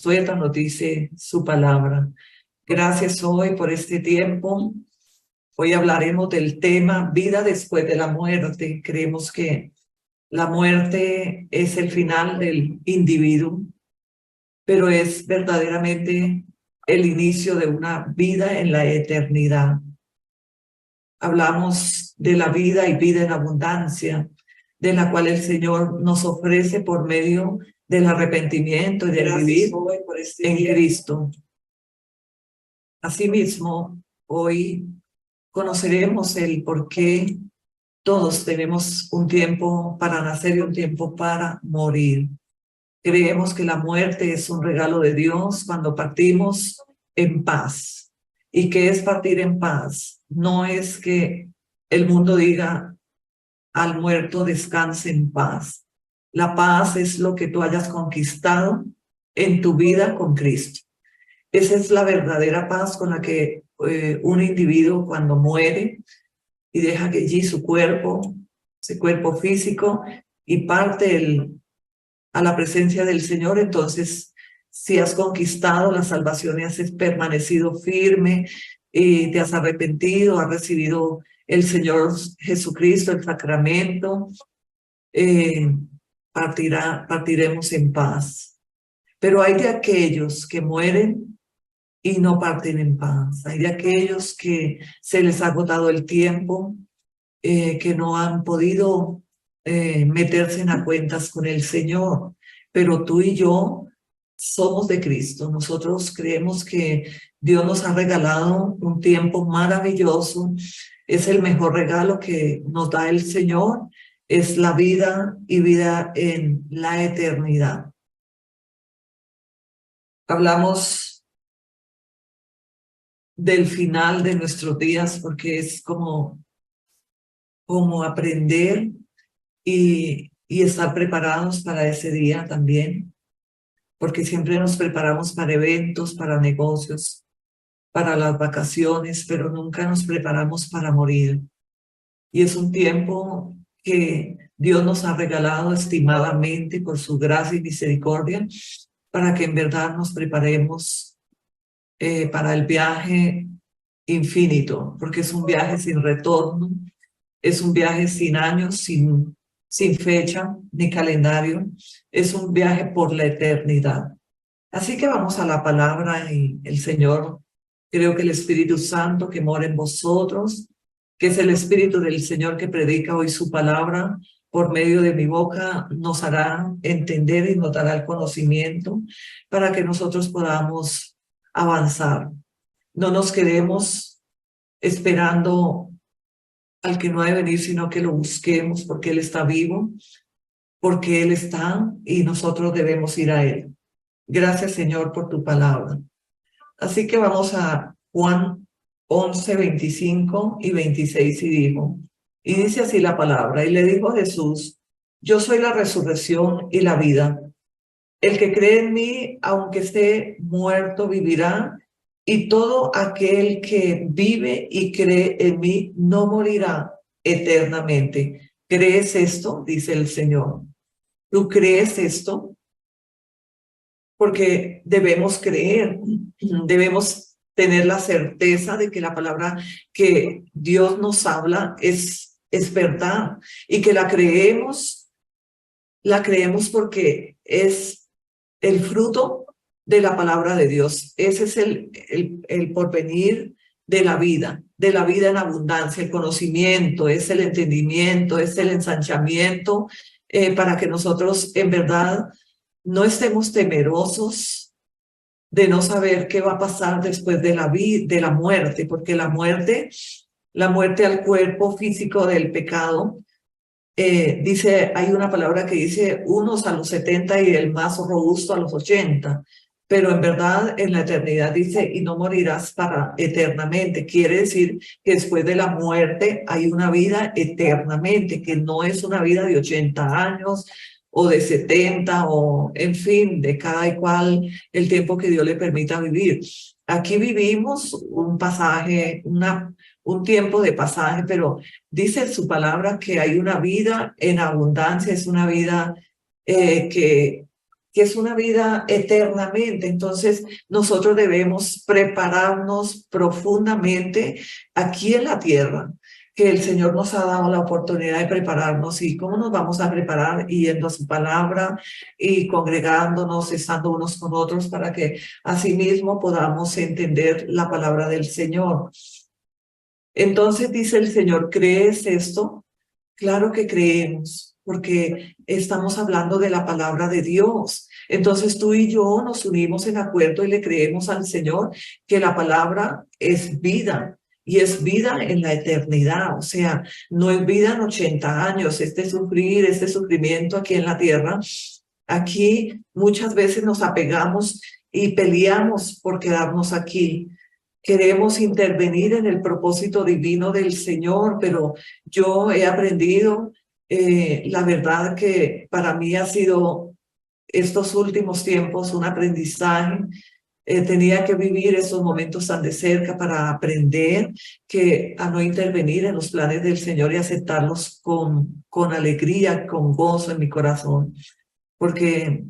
suelta, nos dice su palabra. Gracias hoy por este tiempo. Hoy hablaremos del tema vida después de la muerte. Creemos que la muerte es el final del individuo, pero es verdaderamente el inicio de una vida en la eternidad. Hablamos de la vida y vida en abundancia, de la cual el Señor nos ofrece por medio del arrepentimiento y del vivir en Cristo. Asimismo, hoy conoceremos el por qué todos tenemos un tiempo para nacer y un tiempo para morir. Creemos que la muerte es un regalo de Dios cuando partimos en paz. ¿Y qué es partir en paz? No es que el mundo diga al muerto descanse en paz. La paz es lo que tú hayas conquistado en tu vida con Cristo. Esa es la verdadera paz con la que un individuo cuando muere y deja que allí su cuerpo, ese cuerpo físico, y parte a la presencia del Señor, entonces si has conquistado la salvación y has permanecido firme y te has arrepentido, has recibido el Señor Jesucristo, el sacramento, partiremos en paz. Pero hay de aquellos que mueren y no parten en paz. Hay de aquellos que se les ha agotado el tiempo, que no han podido meterse en a cuentas con el Señor. Pero tú y yo somos de Cristo. Nosotros creemos que Dios nos ha regalado un tiempo maravilloso. Es el mejor regalo que nos da el Señor. Es la vida y vida en la eternidad. Hablamos del final de nuestros días porque es como aprender y estar preparados para ese día también, porque siempre nos preparamos para eventos, para negocios, para las vacaciones, pero nunca nos preparamos para morir. Y es un tiempo que Dios nos ha regalado estimadamente por su gracia y misericordia para que en verdad nos preparemos para el viaje infinito, porque es un viaje sin retorno, es un viaje sin años, sin fecha ni calendario, es un viaje por la eternidad. Así que vamos a la palabra y el Señor, creo que el Espíritu Santo que mora en vosotros, que es el Espíritu del Señor que predica hoy su palabra por medio de mi boca, nos hará entender y nos dará el conocimiento para que nosotros podamos avanzar. No nos quedemos esperando al que no ha de venir, sino que lo busquemos porque Él está vivo, porque Él está y nosotros debemos ir a Él. Gracias, Señor, por tu palabra. Así que vamos a Juan 11, 25 y 26 y dice así la palabra, y le dijo Jesús, yo soy la resurrección y la vida. El que cree en mí, aunque esté muerto, vivirá, y todo aquel que vive y cree en mí no morirá eternamente. ¿Crees esto? Dice el Señor. ¿Tú crees esto? Porque debemos creer, debemos tener la certeza de que la palabra que Dios nos habla es verdad y que la creemos porque es el fruto de la palabra de Dios. Ese es el porvenir de la vida en abundancia, el conocimiento, es el entendimiento, es el ensanchamiento, para que nosotros en verdad no estemos temerosos de no saber qué va a pasar después de la muerte, porque la muerte al cuerpo físico del pecado, dice, hay una palabra que dice unos a los 70 y el más robusto a los 80, pero en verdad en la eternidad dice, y no morirás para eternamente. Quiere decir que después de la muerte hay una vida eternamente, que no es una vida de 80 años o de 70 o en fin, de cada cual el tiempo que Dios le permita vivir. Aquí vivimos un pasaje, un tiempo de pasaje, pero dice su palabra que hay una vida en abundancia, es una vida que que es una vida eternamente. Entonces, nosotros debemos prepararnos profundamente aquí en la tierra, que el Señor nos ha dado la oportunidad de prepararnos. ¿Y cómo nos vamos a preparar? Yendo a su palabra y congregándonos, estando unos con otros, para que asimismo podamos entender la palabra del Señor. Entonces dice el Señor, ¿crees esto? Claro que creemos, porque estamos hablando de la palabra de Dios. Entonces tú y yo nos unimos en acuerdo y le creemos al Señor que la palabra es vida y es vida en la eternidad. O sea, no es vida en 80 años, este sufrir, este sufrimiento aquí en la tierra. Aquí muchas veces nos apegamos y peleamos por quedarnos aquí. Queremos intervenir en el propósito divino del Señor, pero yo he aprendido, la verdad que para mí ha sido estos últimos tiempos un aprendizaje. Tenía que vivir esos momentos tan de cerca para aprender que a no intervenir en los planes del Señor y aceptarlos con alegría, con gozo en mi corazón, porque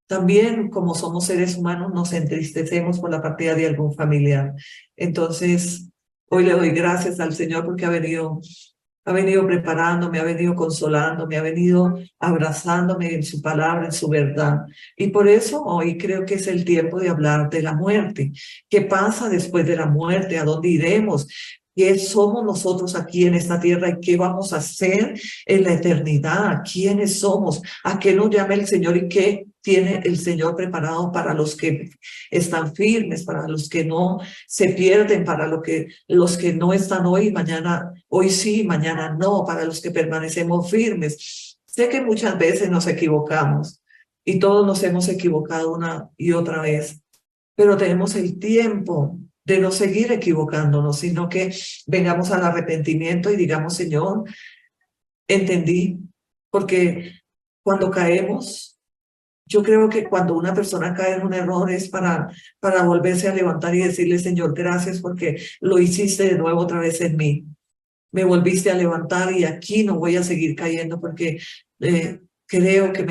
también como somos seres humanos nos entristecemos por la partida de algún familiar. Entonces, hoy le doy gracias al Señor porque ha venido preparándome, ha venido consolándome, ha venido abrazándome en su palabra, en su verdad. Y por eso hoy creo que es el tiempo de hablar de la muerte. ¿Qué pasa después de la muerte? ¿A dónde iremos? ¿Qué somos nosotros aquí en esta tierra y qué vamos a hacer en la eternidad? ¿Quiénes somos? ¿A qué nos llama el Señor y qué tiene el Señor preparado para los que están firmes, para los que no se pierden, para los que no están hoy, mañana, hoy sí, mañana no, para los que permanecemos firmes? Sé que muchas veces nos equivocamos y todos nos hemos equivocado una y otra vez, pero tenemos el tiempo de no seguir equivocándonos, sino que vengamos al arrepentimiento y digamos, Señor, entendí, porque cuando caemos, yo creo que cuando una persona cae en un error es para volverse a levantar y decirle, Señor, gracias porque lo hiciste de nuevo otra vez en mí. Me volviste a levantar y aquí no voy a seguir cayendo porque creo que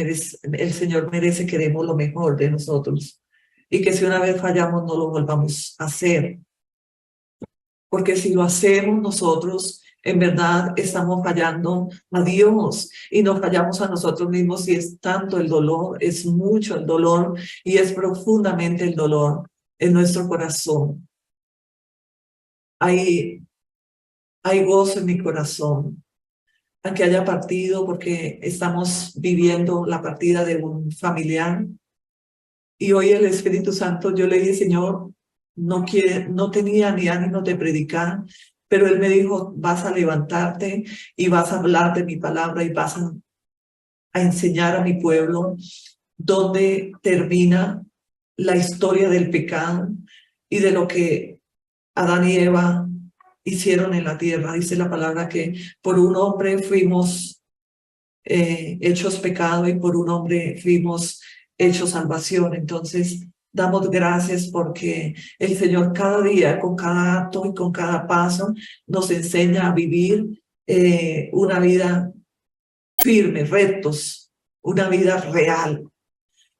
el Señor merece que demos lo mejor de nosotros y que si una vez fallamos no lo volvamos a hacer. Porque si lo hacemos nosotros, en verdad estamos fallando a Dios y nos fallamos a nosotros mismos y es tanto el dolor, es mucho el dolor y es profundamente el dolor en nuestro corazón. Hay gozo en mi corazón, aunque haya partido, porque estamos viviendo la partida de un familiar. Y hoy el Espíritu Santo, yo le dije, Señor, no tenía ni ánimo de predicar, pero Él me dijo, vas a levantarte y vas a hablar de mi palabra y vas a enseñar a mi pueblo dónde termina la historia del pecado y de lo que Adán y Eva hicieron en la tierra. Dice la palabra que por un hombre fuimos hechos pecado y por un hombre fuimos hechos salvación. Entonces, damos gracias porque el Señor cada día, con cada acto y con cada paso, nos enseña a vivir una vida firme, rectos, una vida real.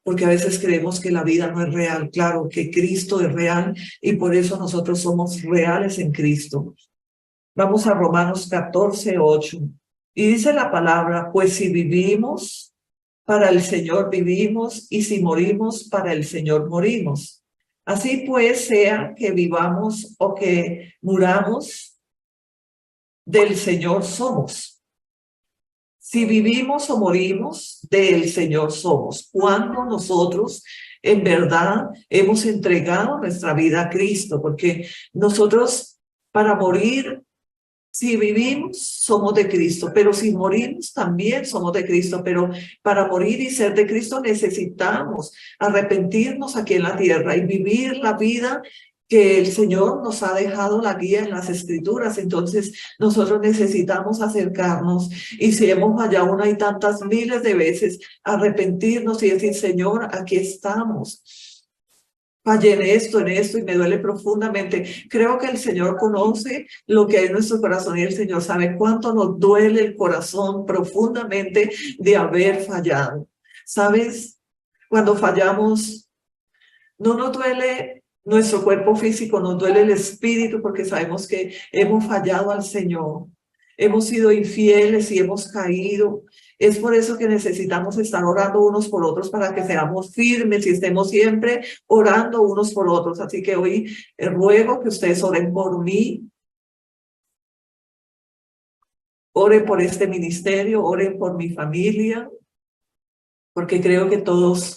Porque a veces creemos que la vida no es real. Claro que Cristo es real y por eso nosotros somos reales en Cristo. Vamos a Romanos 14:8. Y dice la palabra, pues si vivimos, para el Señor vivimos, y si morimos, para el Señor morimos. Así pues, sea que vivamos o que muramos, del Señor somos. Si vivimos o morimos, del Señor somos. Cuando nosotros en verdad hemos entregado nuestra vida a Cristo, porque nosotros para morir, si vivimos, somos de Cristo, pero si morimos, también somos de Cristo. Pero para morir y ser de Cristo necesitamos arrepentirnos aquí en la tierra y vivir la vida que el Señor nos ha dejado la guía en las Escrituras. Entonces, nosotros necesitamos acercarnos y si hemos fallado una y tantas miles de veces, arrepentirnos y decir, Señor, aquí estamos. Fallé en esto y me duele profundamente. Creo que el Señor conoce lo que hay en nuestro corazón y el Señor sabe cuánto nos duele el corazón profundamente de haber fallado. ¿Sabes? Cuando fallamos, no nos duele nuestro cuerpo físico, nos duele el espíritu porque sabemos que hemos fallado al Señor. Hemos sido infieles y hemos caído. Es por eso que necesitamos estar orando unos por otros para que seamos firmes y estemos siempre orando unos por otros. Así que hoy ruego que ustedes oren por mí, oren por este ministerio, oren por mi familia, porque creo que todos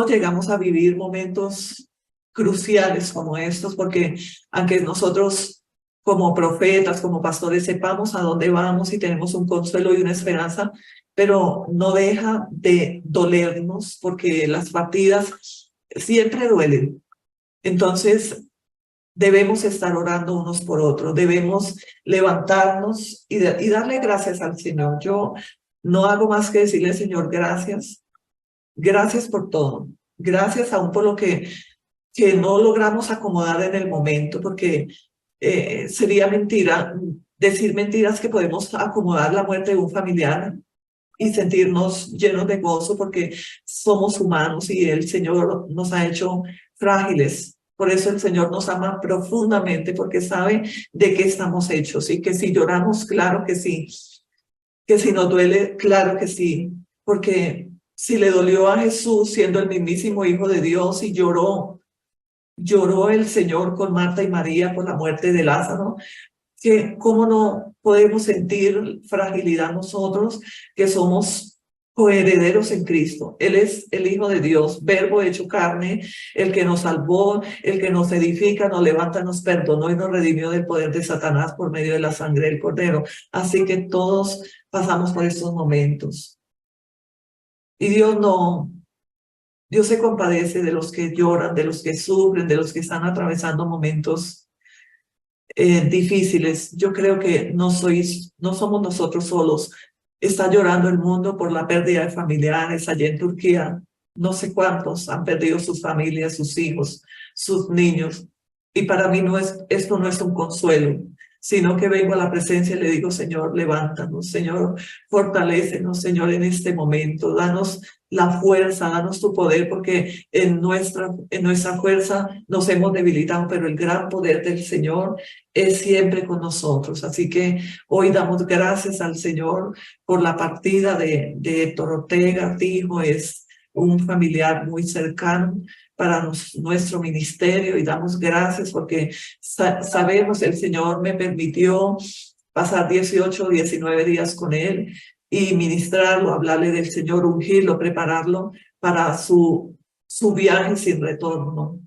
llegamos a vivir momentos cruciales como estos, porque aunque nosotros como profetas, como pastores, sepamos a dónde vamos y tenemos un consuelo y una esperanza, pero no deja de dolernos porque las partidas siempre duelen. Entonces, debemos estar orando unos por otros, debemos levantarnos y darle gracias al Señor. Yo no hago más que decirle, Señor, gracias. Gracias por todo. Gracias aún por lo que no logramos acomodar en el momento, porque sería mentira decir mentiras que podemos acomodar la muerte de un familiar y sentirnos llenos de gozo porque somos humanos y el Señor nos ha hecho frágiles. Por eso el Señor nos ama profundamente porque sabe de qué estamos hechos y que si lloramos, claro que sí, que si nos duele, claro que sí, porque si le dolió a Jesús siendo el mismísimo Hijo de Dios y lloró el Señor con Marta y María por la muerte de Lázaro, que cómo no podemos sentir fragilidad nosotros que somos coherederos en Cristo. Él es el Hijo de Dios, verbo hecho carne, el que nos salvó, el que nos edifica, nos levanta, nos perdonó y nos redimió del poder de Satanás por medio de la sangre del Cordero. Así que todos pasamos por estos momentos. Y Dios se compadece de los que lloran, de los que sufren, de los que están atravesando momentos difíciles. Yo creo que no somos nosotros solos. Está llorando el mundo por la pérdida de familiares. Allá en Turquía, no sé cuántos han perdido sus familias, sus hijos, sus niños. Y para mí esto no es un consuelo, sino que vengo a la presencia y le digo, Señor, levántanos, Señor, fortalécenos, Señor, en este momento. Danos la fuerza, danos tu poder, porque en nuestra fuerza nos hemos debilitado, pero el gran poder del Señor es siempre con nosotros. Así que hoy damos gracias al Señor por la partida de Héctor Ortega. Hijo, es un familiar muy cercano para nuestro ministerio y damos gracias porque sabemos el Señor me permitió pasar 18 o 19 días con él y ministrarlo, hablarle del Señor, ungirlo, prepararlo para su viaje sin retorno.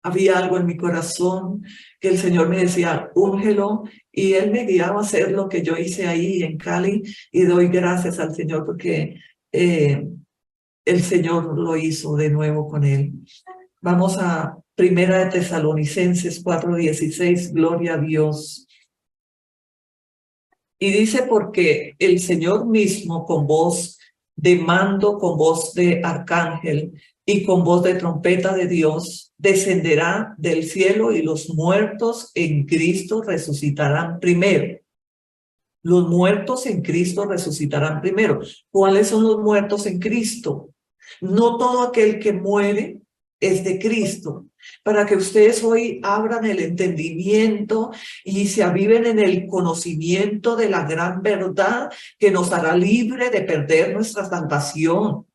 Había algo en mi corazón que el Señor me decía, úngelo, y Él me guiaba a hacer lo que yo hice ahí en Cali, y doy gracias al Señor porque el Señor lo hizo de nuevo con él. Vamos a Primera de Tesalonicenses 4:16, gloria a Dios. Y dice, porque el Señor mismo con voz de mando, con voz de arcángel y con voz de trompeta de Dios, descenderá del cielo y los muertos en Cristo resucitarán primero. Los muertos en Cristo resucitarán primero. ¿Cuáles son los muertos en Cristo? No todo aquel que muere es de Cristo. Para que ustedes hoy abran el entendimiento y se aviven en el conocimiento de la gran verdad que nos hará libre de perder nuestra salvación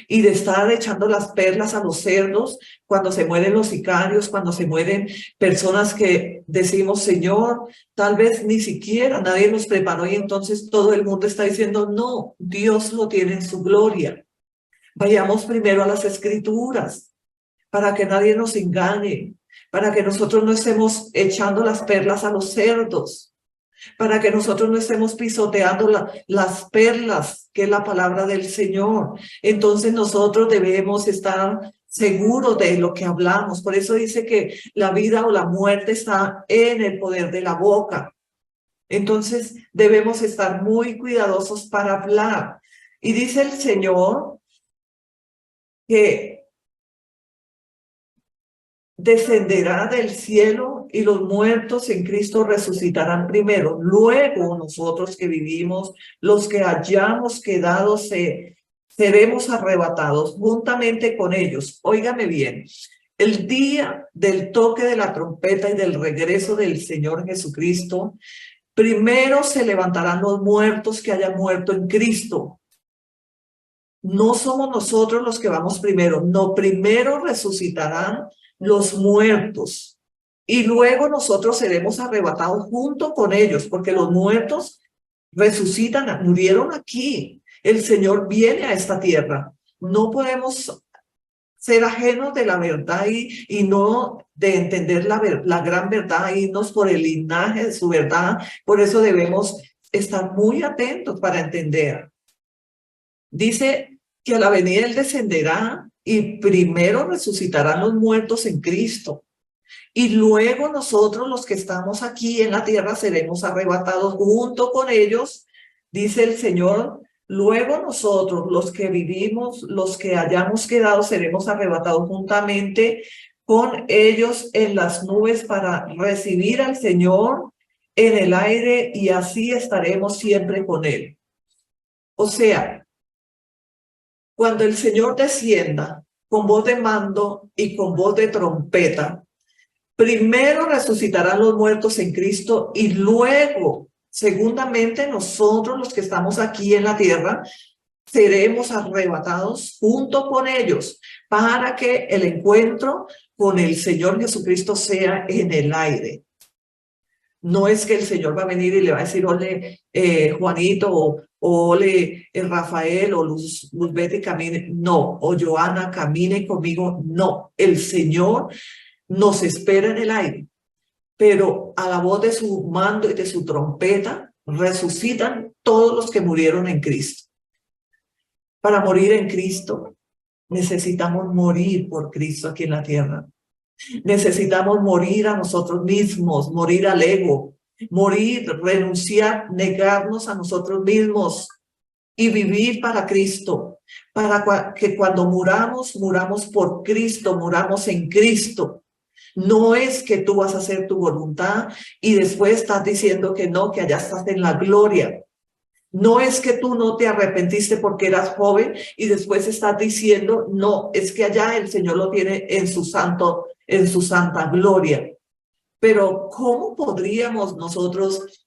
y de estar echando las perlas a los cerdos cuando se mueren los sicarios, cuando se mueren personas que decimos, Señor, tal vez ni siquiera nadie nos preparó y entonces todo el mundo está diciendo, no, Dios lo tiene en su gloria. Vayamos primero a las Escrituras para que nadie nos engañe, para que nosotros no estemos echando las perlas a los cerdos, para que nosotros no estemos pisoteando las perlas, que es la palabra del Señor. Entonces nosotros debemos estar seguros de lo que hablamos. Por eso dice que la vida o la muerte está en el poder de la boca. Entonces debemos estar muy cuidadosos para hablar. Y dice el Señor que descenderá del cielo y los muertos en Cristo resucitarán primero. Luego nosotros que vivimos, los que hayamos quedado seremos arrebatados juntamente con ellos. Óigame bien, el día del toque de la trompeta y del regreso del Señor Jesucristo, primero se levantarán los muertos que hayan muerto en Cristo. No somos nosotros los que vamos primero, no, primero resucitarán los muertos y luego nosotros seremos arrebatados junto con ellos, porque los muertos resucitan, murieron aquí. El Señor viene a esta tierra. No podemos ser ajenos de la verdad y no de entender la gran verdad, irnos por el linaje de su verdad. Por eso debemos estar muy atentos para entender. Dice que a la venida Él descenderá y primero resucitarán los muertos en Cristo. Y luego nosotros los que estamos aquí en la tierra seremos arrebatados junto con ellos, dice el Señor. Luego nosotros los que vivimos, los que hayamos quedado, seremos arrebatados juntamente con ellos en las nubes para recibir al Señor en el aire y así estaremos siempre con Él. O sea, cuando el Señor descienda con voz de mando y con voz de trompeta, primero resucitarán los muertos en Cristo y luego, segundamente, nosotros los que estamos aquí en la tierra, seremos arrebatados junto con ellos para que el encuentro con el Señor Jesucristo sea en el aire. No es que el Señor va a venir y le va a decir, ole, Juanito, o ole, Rafael, o Luzbete, camine. No, o Joana, camine conmigo. No, el Señor nos espera en el aire, pero a la voz de su mando y de su trompeta resucitan todos los que murieron en Cristo. Para morir en Cristo necesitamos morir por Cristo aquí en la tierra. Necesitamos morir a nosotros mismos, morir al ego, morir, renunciar, negarnos a nosotros mismos y vivir para Cristo, para que cuando muramos, muramos por Cristo, muramos en Cristo. No es que tú vas a hacer tu voluntad y después estás diciendo que no, que allá estás en la gloria. No es que tú no te arrepentiste porque eras joven y después estás diciendo, no, es que allá el Señor lo tiene en su santa gloria. Pero ¿cómo podríamos nosotros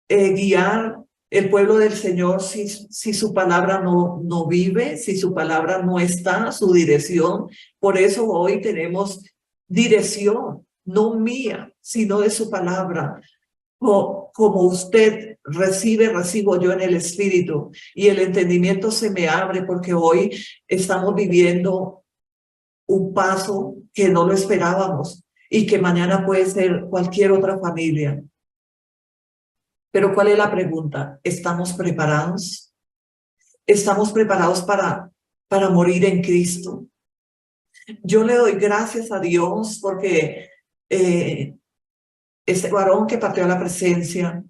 guiar el pueblo del Señor si su palabra no vive, si su palabra no está, su dirección? Por eso hoy tenemos dirección, no mía, sino de su palabra. Como usted recibo yo en el Espíritu y el entendimiento se me abre porque hoy estamos viviendo un paso que no lo esperábamos y que mañana puede ser cualquier otra familia. Pero ¿cuál es la pregunta? ¿Estamos preparados? ¿Estamos preparados para morir en Cristo? Yo le doy gracias a Dios porque este varón que partió a la presencia,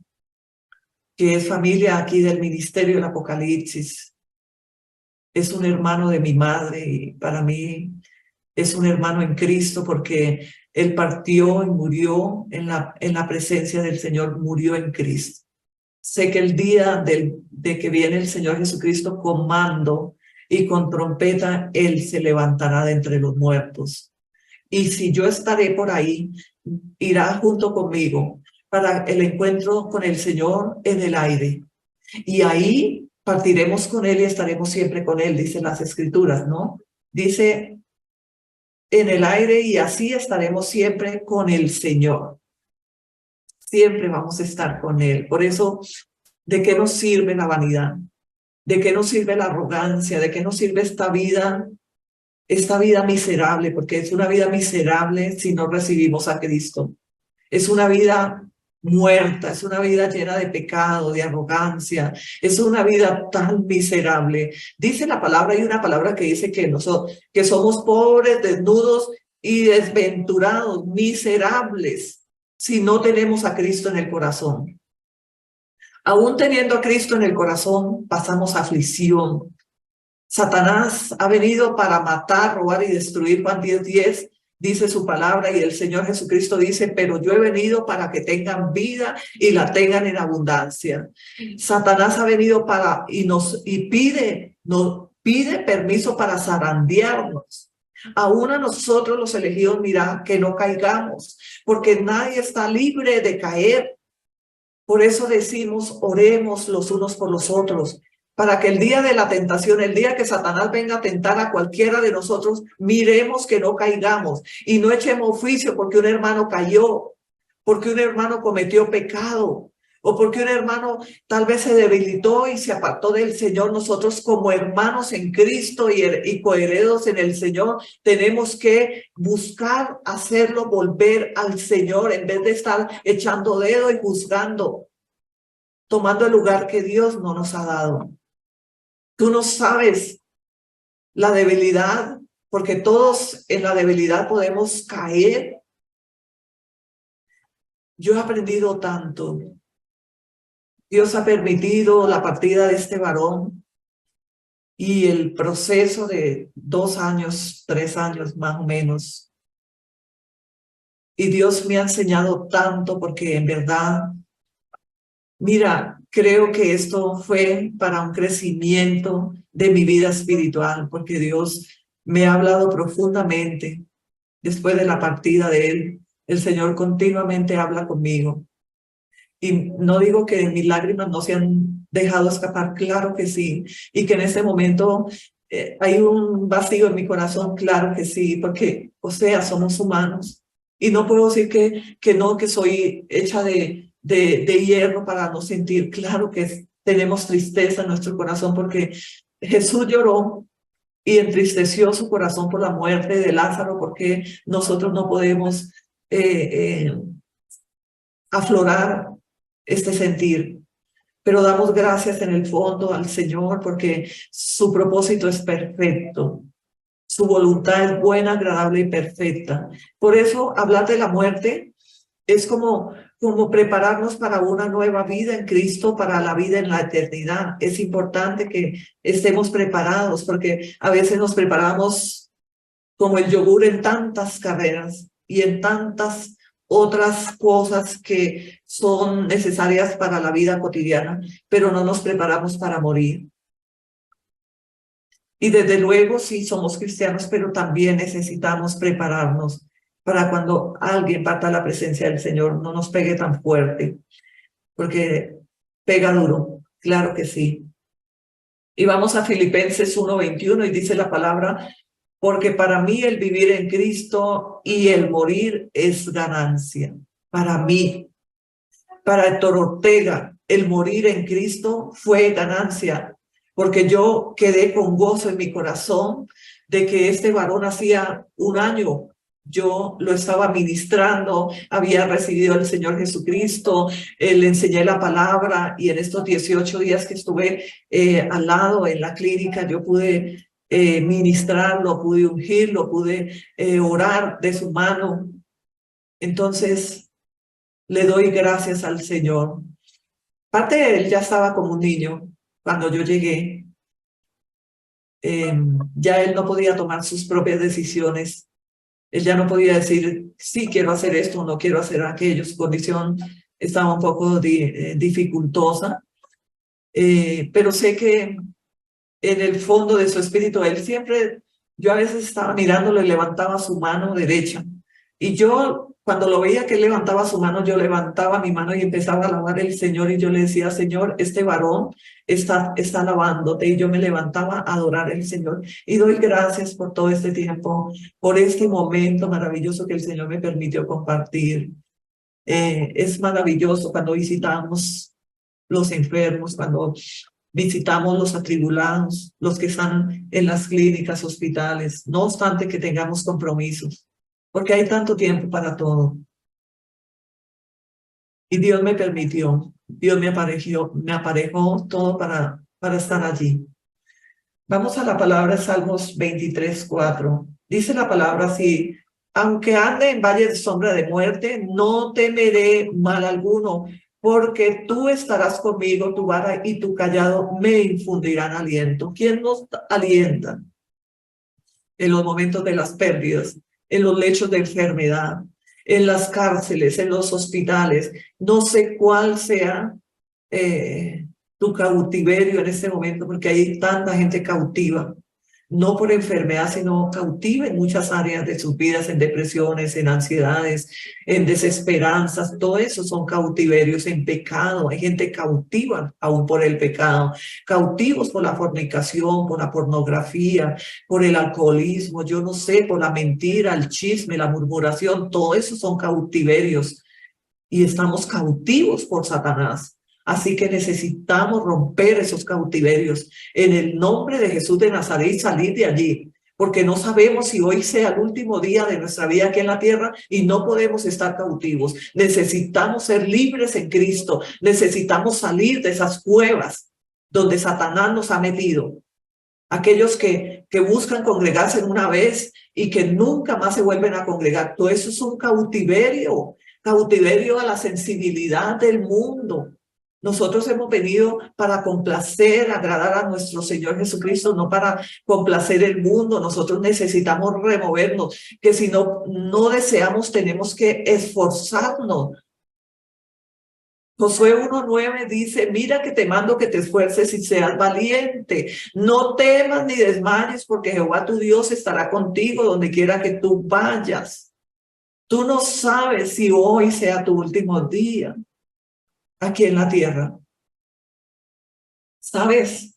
que es familia aquí del Ministerio del Apocalipsis, es un hermano de mi madre y para mí es un hermano en Cristo porque él partió y murió en la presencia del Señor, murió en Cristo. Sé que el día de que viene el Señor Jesucristo con mando y con trompeta, Él se levantará de entre los muertos. Y si yo estaré por ahí, irá junto conmigo para el encuentro con el Señor en el aire. Y ahí partiremos con Él y estaremos siempre con Él, dicen las Escrituras, ¿no? Dice, en el aire y así estaremos siempre con el Señor. Siempre vamos a estar con Él. Por eso, ¿de qué nos sirve la vanidad? ¿De qué nos sirve la arrogancia? ¿De qué nos sirve esta vida miserable? Porque es una vida miserable si no recibimos a Cristo. Es una vida muerta, es una vida llena de pecado, de arrogancia, es una vida tan miserable. Dice la palabra, hay una palabra que dice que somos pobres, desnudos y desventurados, miserables, si no tenemos a Cristo en el corazón. Aún teniendo a Cristo en el corazón, pasamos aflicción. Satanás ha venido para matar, robar y destruir. Juan 10:10 dice su palabra y el Señor Jesucristo dice, pero yo he venido para que tengan vida y la tengan en abundancia. Satanás ha venido y pide pide permiso para zarandearnos. Aún a nosotros los elegidos, mira, que no caigamos, porque nadie está libre de caer. Por eso decimos, oremos los unos por los otros, para que el día de la tentación, el día que Satanás venga a tentar a cualquiera de nosotros, miremos que no caigamos y no echemos juicio porque un hermano cayó, porque un hermano cometió pecado, o porque un hermano tal vez se debilitó y se apartó del Señor. Nosotros como hermanos en Cristo y coherederos en el Señor, tenemos que buscar hacerlo volver al Señor en vez de estar echando dedo y juzgando, tomando el lugar que Dios no nos ha dado. Tú no sabes la debilidad, porque todos en la debilidad podemos caer. Yo he aprendido tanto. Dios ha permitido la partida de este varón y el proceso de 2 años, 3 años más o menos. Y Dios me ha enseñado tanto porque en verdad, mira, creo que esto fue para un crecimiento de mi vida espiritual, porque Dios me ha hablado profundamente después de la partida de él. El Señor continuamente habla conmigo. Y no digo que mis lágrimas no se han dejado escapar, claro que sí. Y que en ese momento hay un vacío en mi corazón, claro que sí, porque, o sea, somos humanos. Y no puedo decir que no, que soy hecha de hierro para no sentir. Claro que tenemos tristeza en nuestro corazón porque Jesús lloró y entristeció su corazón por la muerte de Lázaro, porque nosotros no podemos aflorar este sentir, pero damos gracias en el fondo al Señor porque su propósito es perfecto, su voluntad es buena, agradable y perfecta. Por eso hablar de la muerte es como prepararnos para una nueva vida en Cristo, para la vida en la eternidad. Es importante que estemos preparados porque a veces nos preparamos como el yogur en tantas carreras y en tantas otras cosas que son necesarias para la vida cotidiana, pero no nos preparamos para morir. Y desde luego sí somos cristianos, pero también necesitamos prepararnos para cuando alguien parta a la presencia del Señor no nos pegue tan fuerte, porque pega duro, claro que sí. Y vamos a Filipenses 1:21 y dice la palabra: porque para mí el vivir en Cristo y el morir es ganancia. Para mí, para Héctor Ortega, el morir en Cristo fue ganancia, porque yo quedé con gozo en mi corazón de que este varón hacía 1 año yo lo estaba ministrando, había recibido al Señor Jesucristo, le enseñé la palabra y en estos 18 días que estuve al lado en la clínica yo pude ministrarlo, pude ungirlo, pude orar de su mano. Entonces le doy gracias al Señor. Parte de él ya estaba como un niño cuando yo llegué. Ya él no podía tomar sus propias decisiones. Él ya no podía decir, sí, quiero hacer esto, no quiero hacer aquello. Su condición estaba un poco dificultosa. Pero sé que en el fondo de su espíritu, él siempre, yo a veces estaba mirándolo y levantaba su mano derecha. Y yo, cuando lo veía que él levantaba su mano, yo levantaba mi mano y empezaba a alabar al Señor. Y yo le decía, Señor, este varón está alabándote. Y yo me levantaba a adorar al Señor. Y doy gracias por todo este tiempo, por este momento maravilloso que el Señor me permitió compartir. Es maravilloso cuando visitamos los enfermos, cuando visitamos los atribulados, los que están en las clínicas, hospitales, no obstante que tengamos compromisos, porque hay tanto tiempo para todo. Y Dios me permitió, Dios me aparejó todo para estar allí. Vamos a la palabra Salmos 23:4. Dice la palabra así: aunque ande en valle de sombra de muerte, no temeré mal alguno, porque tú estarás conmigo, tu vara y tu callado me infundirán aliento. ¿Quién nos alienta en los momentos de las pérdidas, en los lechos de enfermedad, en las cárceles, en los hospitales? No sé cuál sea tu cautiverio en este momento, porque hay tanta gente cautiva, no por enfermedad, sino cautiva en muchas áreas de sus vidas, en depresiones, en ansiedades, en desesperanzas. Todo eso son cautiverios en pecado. Hay gente cautiva aún por el pecado, cautivos por la fornicación, por la pornografía, por el alcoholismo, yo no sé, por la mentira, el chisme, la murmuración. Todo eso son cautiverios y estamos cautivos por Satanás. Así que necesitamos romper esos cautiverios. En el nombre de Jesús de Nazaret, salir de allí, porque no sabemos si hoy sea el último día de nuestra vida aquí en la tierra y no podemos estar cautivos. Necesitamos ser libres en Cristo. Necesitamos salir de esas cuevas donde Satanás nos ha metido. Aquellos que buscan congregarse una vez y que nunca más se vuelven a congregar. Todo eso es un cautiverio, cautiverio a la sensibilidad del mundo. Nosotros hemos venido para complacer, agradar a nuestro Señor Jesucristo, no para complacer el mundo. Nosotros necesitamos removernos, que si no deseamos, tenemos que esforzarnos. Josué 1:9 dice, mira que te mando que te esfuerces y seas valiente. No temas ni desmayes, porque Jehová tu Dios estará contigo donde quiera que tú vayas. Tú no sabes si hoy sea tu último día aquí en la tierra. ¿Sabes?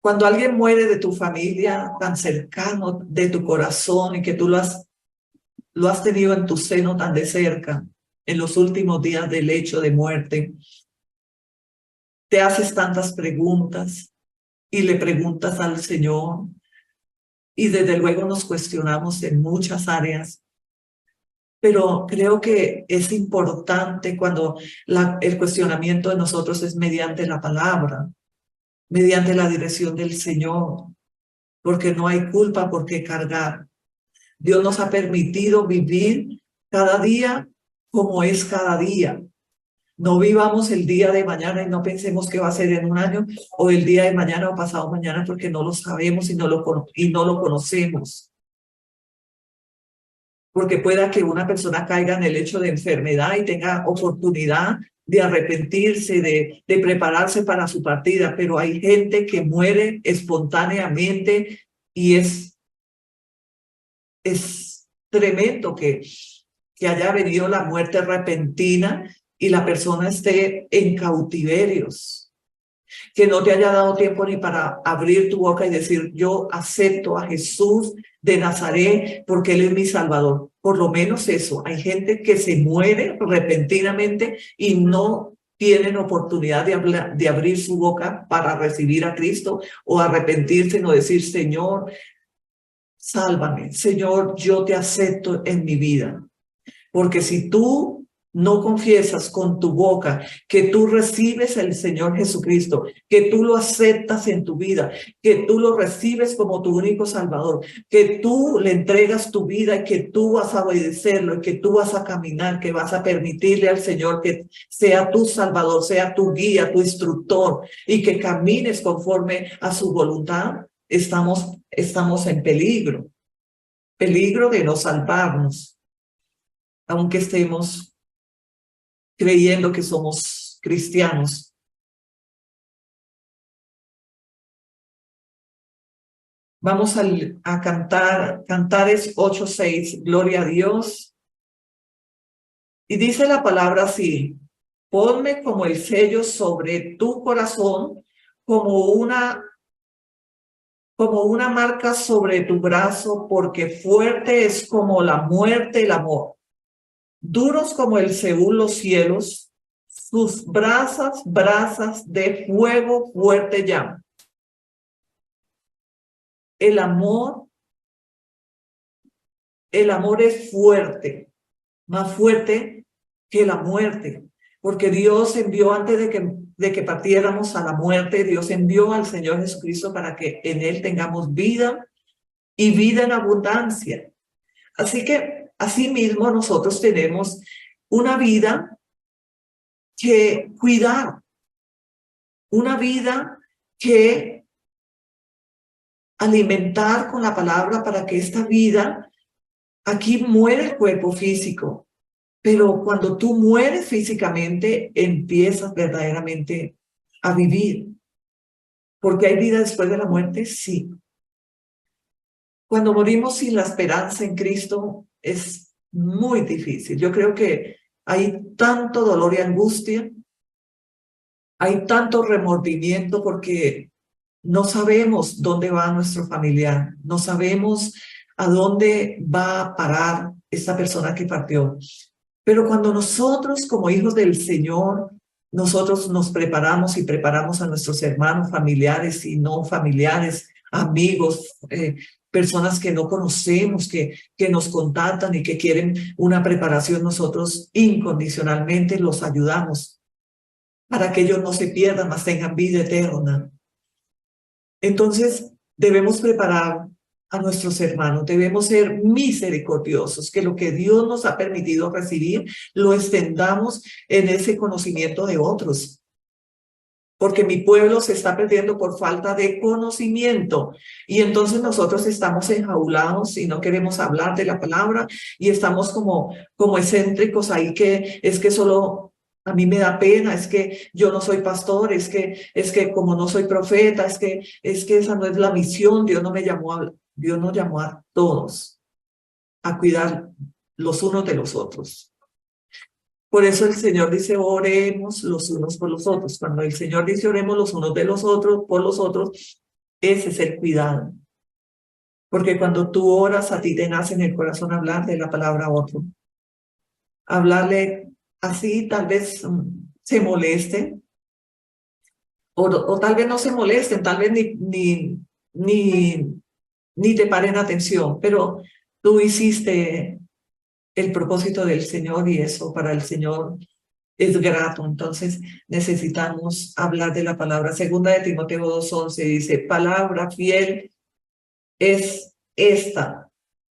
Cuando alguien muere de tu familia tan cercano, de tu corazón, y que tú lo has tenido en tu seno tan de cerca, en los últimos días del lecho de muerte, te haces tantas preguntas y le preguntas al Señor, y desde luego nos cuestionamos en muchas áreas, pero creo que es importante cuando el cuestionamiento de nosotros es mediante la palabra, mediante la dirección del Señor, porque no hay culpa por qué cargar. Dios nos ha permitido vivir cada día como es cada día. No vivamos el día de mañana y no pensemos que va a ser en un año o el día de mañana o pasado mañana, porque no lo sabemos y no lo conocemos. Porque pueda que una persona caiga en el hecho de enfermedad y tenga oportunidad de arrepentirse, de prepararse para su partida, pero hay gente que muere espontáneamente y es tremendo que haya venido la muerte repentina y la persona esté en cautiverios, que no te haya dado tiempo ni para abrir tu boca y decir, yo acepto a Jesús de Nazaret porque Él es mi Salvador. Por lo menos eso, hay gente que se muere repentinamente y no tienen oportunidad de abrir su boca para recibir a Cristo o arrepentirse, no decir, Señor, sálvame, Señor, yo te acepto en mi vida. Porque si tú no confiesas con tu boca que tú recibes al Señor Jesucristo, que tú lo aceptas en tu vida, que tú lo recibes como tu único Salvador, que tú le entregas tu vida y que tú vas a obedecerlo y que tú vas a caminar, que vas a permitirle al Señor que sea tu Salvador, sea tu guía, tu instructor y que camines conforme a su voluntad, estamos en peligro de no salvarnos, aunque estemos creyendo que somos cristianos. Vamos a cantar, Cantares 8:6, Gloria a Dios. Y dice la palabra así, ponme como el sello sobre tu corazón, como una marca sobre tu brazo, porque fuerte es como la muerte el amor. Duros como el Seúl los cielos, sus brasas de fuego fuerte llaman. El amor es fuerte, más fuerte que la muerte, porque Dios envió antes de que partiéramos a la muerte, Dios envió al Señor Jesucristo para que en Él tengamos vida y vida en abundancia. Así que, asimismo, nosotros tenemos una vida que cuidar, una vida que alimentar con la palabra para que esta vida, aquí muere el cuerpo físico, pero cuando tú mueres físicamente, empiezas verdaderamente a vivir. ¿Porque hay vida después de la muerte? Sí. Cuando morimos sin la esperanza en Cristo es muy difícil. Yo creo que hay tanto dolor y angustia, hay tanto remordimiento porque no sabemos dónde va nuestro familiar, no sabemos a dónde va a parar esta persona que partió. Pero cuando nosotros como hijos del Señor, nosotros nos preparamos y preparamos a nuestros hermanos, familiares y no familiares, amigos, personas que no conocemos, que nos contactan y que quieren una preparación, nosotros incondicionalmente los ayudamos para que ellos no se pierdan, mas tengan vida eterna. Entonces, debemos preparar a nuestros hermanos, debemos ser misericordiosos, que lo que Dios nos ha permitido recibir, lo extendamos en ese conocimiento de otros. Porque mi pueblo se está perdiendo por falta de conocimiento. Y entonces nosotros estamos enjaulados y no queremos hablar de la palabra y estamos como excéntricos ahí, que es que solo a mí me da pena, es que yo no soy pastor, es que como no soy profeta, es que esa no es la misión. Dios nos llamó a todos a cuidar los unos de los otros. Por eso el Señor dice, oremos los unos por los otros. Cuando el Señor dice, oremos los unos de los otros, por los otros, ese es el cuidado. Porque cuando tú oras, a ti te nace en el corazón hablar de la palabra a otro. Hablarle así, tal vez se moleste, o tal vez no se molesten, tal vez ni te paren atención, pero tú hiciste el propósito del Señor y eso para el Señor es grato. Entonces necesitamos hablar de la palabra. Segunda de Timoteo 2:11 dice, palabra fiel es esta: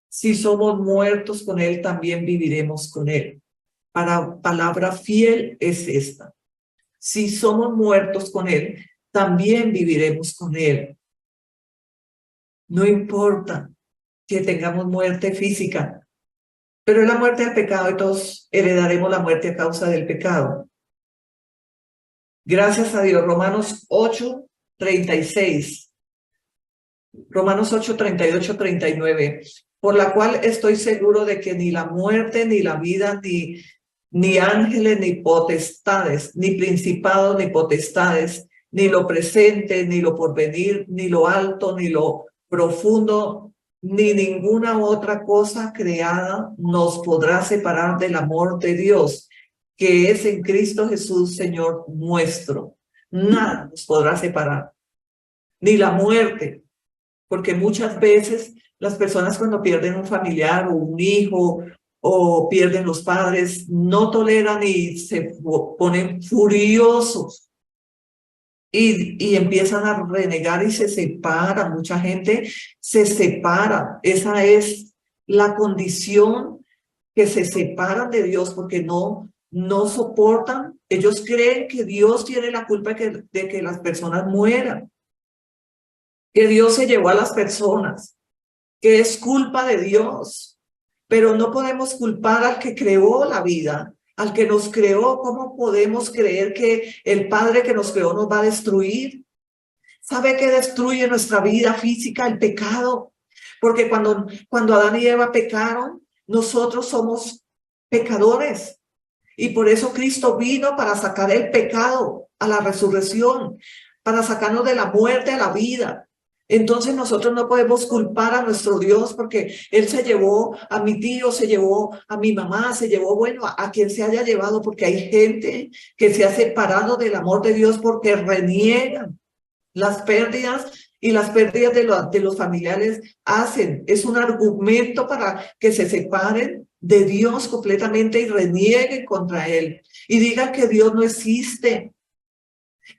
si somos muertos con él, también viviremos con él. Palabra fiel es esta: si somos muertos con él, también viviremos con él. No importa que tengamos muerte física, pero es la muerte del pecado y todos heredaremos la muerte a causa del pecado. Gracias a Dios. Romanos 8:36. Romanos 8:38, 39. Por la cual estoy seguro de que ni la muerte, ni la vida, ni ángeles, ni potestades, ni principados, ni potestades, ni lo presente, ni lo porvenir, ni lo alto, ni lo profundo, ni ninguna otra cosa creada nos podrá separar del amor de Dios, que es en Cristo Jesús, Señor nuestro. Nada nos podrá separar, ni la muerte, porque muchas veces las personas cuando pierden un familiar o un hijo o pierden los padres, no toleran y se ponen furiosos y empiezan a renegar y se separan. Mucha gente se separa. Esa es la condición, que se separan de Dios porque no soportan. Ellos creen que Dios tiene la culpa de que las personas mueran, que Dios se llevó a las personas, que es culpa de Dios. Pero no podemos culpar al que creó la vida, al que nos creó. ¿Cómo podemos creer que el Padre que nos creó nos va a destruir? ¿Sabe qué destruye nuestra vida física? El pecado. Porque cuando Adán y Eva pecaron, nosotros somos pecadores. Y por eso Cristo vino para sacar el pecado a la resurrección, para sacarnos de la muerte a la vida. Entonces nosotros no podemos culpar a nuestro Dios porque Él se llevó a mi tío, se llevó a mi mamá, se llevó, bueno, a quien se haya llevado, porque hay gente que se ha separado del amor de Dios porque reniegan las pérdidas, y las pérdidas de los familiares es un argumento para que se separen de Dios completamente y renieguen contra Él y digan que Dios no existe.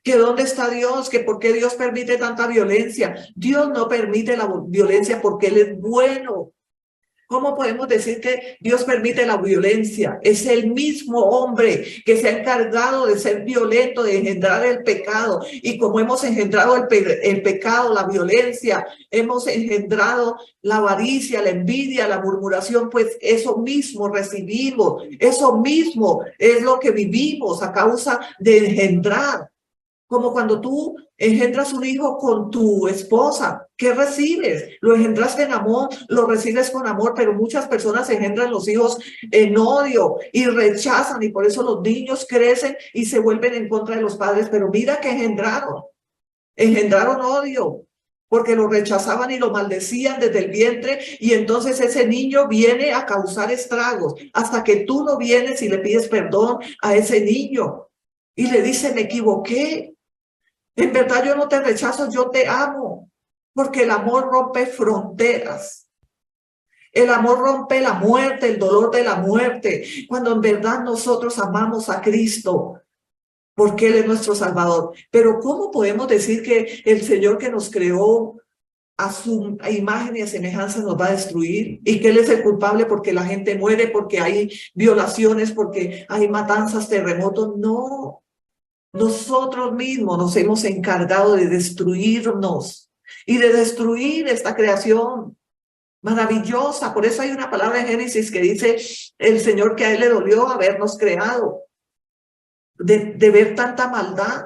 ¿Que dónde está Dios? ¿Que por qué Dios permite tanta violencia? Dios no permite la violencia porque Él es bueno. ¿Cómo podemos decir que Dios permite la violencia? Es el mismo hombre que se ha encargado de ser violento, de engendrar el pecado. Y como hemos engendrado el pecado, la violencia, hemos engendrado la avaricia, la envidia, la murmuración, pues eso mismo recibimos. Eso mismo es lo que vivimos a causa de engendrar Como cuando tú engendras un hijo con tu esposa, ¿qué recibes? Lo engendraste en amor, lo recibes con amor, pero muchas personas engendran los hijos en odio y rechazan, y por eso los niños crecen y se vuelven en contra de los padres. Pero mira que engendraron odio, porque lo rechazaban y lo maldecían desde el vientre, y entonces ese niño viene a causar estragos hasta que tú no vienes y le pides perdón a ese niño y le dices: me equivoqué, en verdad yo no te rechazo, yo te amo, porque el amor rompe fronteras. El amor rompe la muerte, el dolor de la muerte, cuando en verdad nosotros amamos a Cristo, porque Él es nuestro Salvador. Pero ¿cómo podemos decir que el Señor que nos creó a su imagen y a semejanza nos va a destruir? Y que Él es el culpable porque la gente muere, porque hay violaciones, porque hay matanzas, terremotos. No, nosotros mismos nos hemos encargado de destruirnos y de destruir esta creación maravillosa. Por eso hay una palabra en Génesis que dice el Señor que a Él le dolió habernos creado, de ver tanta maldad,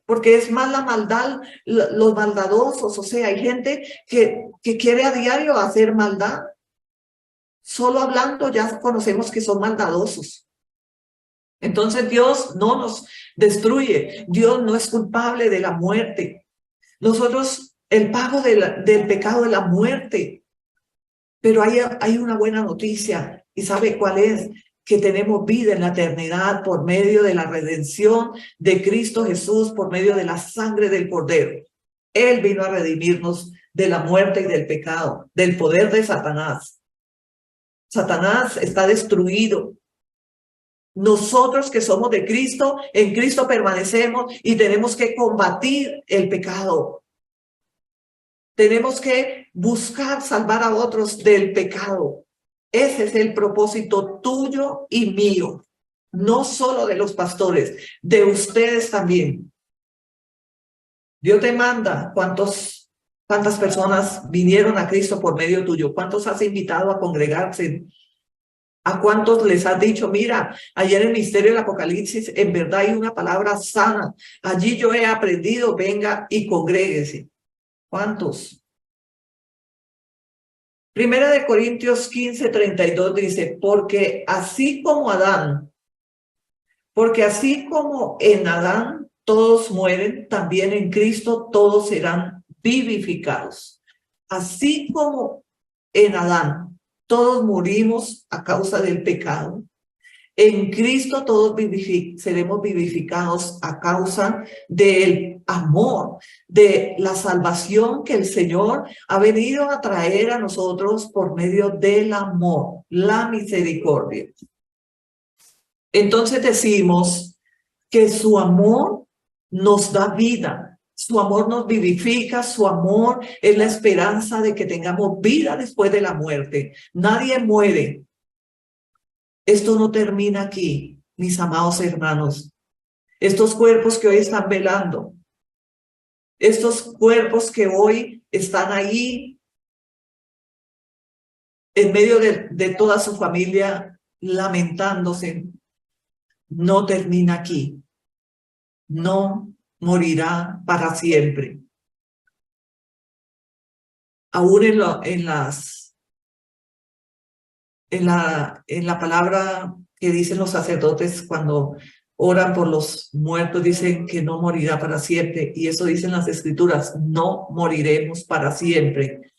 porque es más la maldad, los maldadosos. O sea, hay gente que quiere a diario hacer maldad. Solo hablando ya conocemos que son maldadosos. Entonces Dios no nos destruye, Dios no es culpable de la muerte. Nosotros, el pago del pecado de la muerte. Pero hay una buena noticia, ¿y sabe cuál es? Que tenemos vida en la eternidad por medio de la redención de Cristo Jesús, por medio de la sangre del Cordero. Él vino a redimirnos de la muerte y del pecado, del poder de Satanás. Satanás está destruido. Nosotros que somos de Cristo, en Cristo permanecemos y tenemos que combatir el pecado. Tenemos que buscar salvar a otros del pecado. Ese es el propósito tuyo y mío, no solo de los pastores, de ustedes también. Dios te manda. ¿Cuántas personas vinieron a Cristo por medio tuyo? ¿Cuántos has invitado a congregarse? ¿A cuántos les has dicho: mira, ayer en el misterio del Apocalipsis, en verdad hay una palabra sana? Allí yo he aprendido, venga y congréguese. ¿Cuántos? Primera de Corintios 15:32 dice: porque así como en Adán todos mueren, también en Cristo todos serán vivificados. Así como en Adán todos morimos a causa del pecado, en Cristo todos seremos vivificados a causa del amor, de la salvación que el Señor ha venido a traer a nosotros por medio del amor, la misericordia. Entonces decimos que su amor nos da vida, su amor nos vivifica, su amor es la esperanza de que tengamos vida después de la muerte. Nadie muere. Esto no termina aquí, mis amados hermanos. Estos cuerpos que hoy están velando, estos cuerpos que hoy están ahí en medio de toda su familia lamentándose, no termina aquí. No morirá para siempre. Aún en la palabra que dicen los sacerdotes cuando oran por los muertos, dicen que no morirá para siempre, y eso dicen las escrituras: no moriremos para siempre.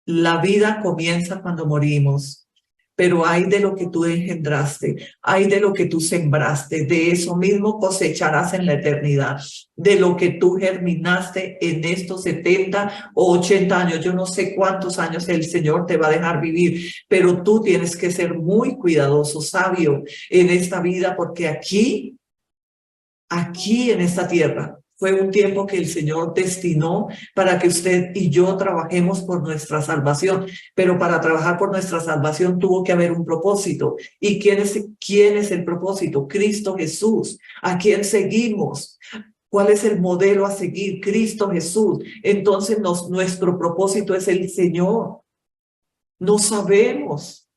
La vida comienza cuando morimos, pero hay de lo que tú engendraste, hay de lo que tú sembraste, de eso mismo cosecharás en la eternidad, de lo que tú germinaste en estos 70 o 80 años. Yo no sé cuántos años el Señor te va a dejar vivir, pero tú tienes que ser muy cuidadoso, sabio en esta vida, porque aquí en esta tierra, fue un tiempo que el Señor destinó para que usted y yo trabajemos por nuestra salvación, pero para trabajar por nuestra salvación tuvo que haber un propósito. ¿Y quién es el propósito? Cristo Jesús. ¿A quién seguimos? ¿Cuál es el modelo a seguir? Cristo Jesús. Entonces nuestro propósito es el Señor. No sabemos.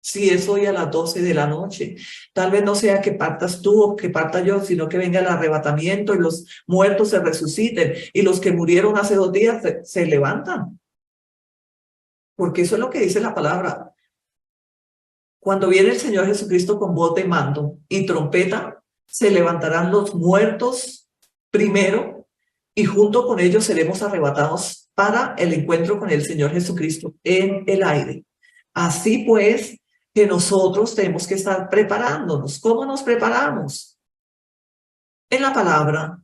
Si es hoy a las 12 de la noche, tal vez no sea que partas tú o que parta yo, sino que venga el arrebatamiento y los muertos se resuciten y los que murieron hace 2 días se levantan. Porque eso es lo que dice la palabra. Cuando viene el Señor Jesucristo con voz de mando y trompeta, se levantarán los muertos primero y junto con ellos seremos arrebatados para el encuentro con el Señor Jesucristo en el aire. Así pues, que nosotros tenemos que estar preparándonos. ¿Cómo nos preparamos? En la palabra.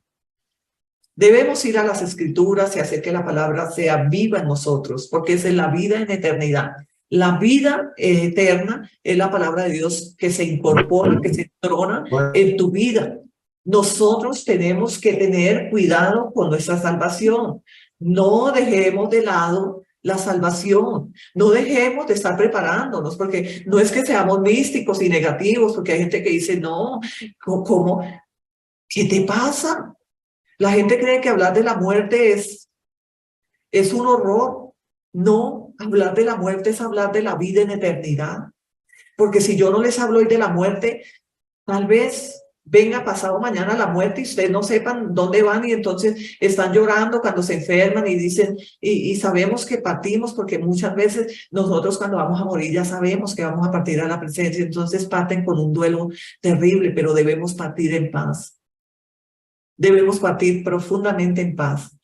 Debemos ir a las Escrituras y hacer que la palabra sea viva en nosotros, porque es la vida en eternidad. La vida eterna es la palabra de Dios que se incorpora, que se entrona en tu vida. Nosotros tenemos que tener cuidado con nuestra salvación. No dejemos de lado la salvación. No dejemos de estar preparándonos, porque no es que seamos místicos y negativos, porque hay gente que dice, no, ¿cómo? ¿Qué te pasa? La gente cree que hablar de la muerte es un horror. No, hablar de la muerte es hablar de la vida en eternidad. Porque si yo no les hablo hoy de la muerte, tal vez venga pasado mañana la muerte y ustedes no sepan dónde van y entonces están llorando cuando se enferman y dicen, y sabemos que partimos porque muchas veces nosotros cuando vamos a morir ya sabemos que vamos a partir a la presencia, entonces parten con un duelo terrible, pero debemos partir en paz. Debemos partir profundamente en paz.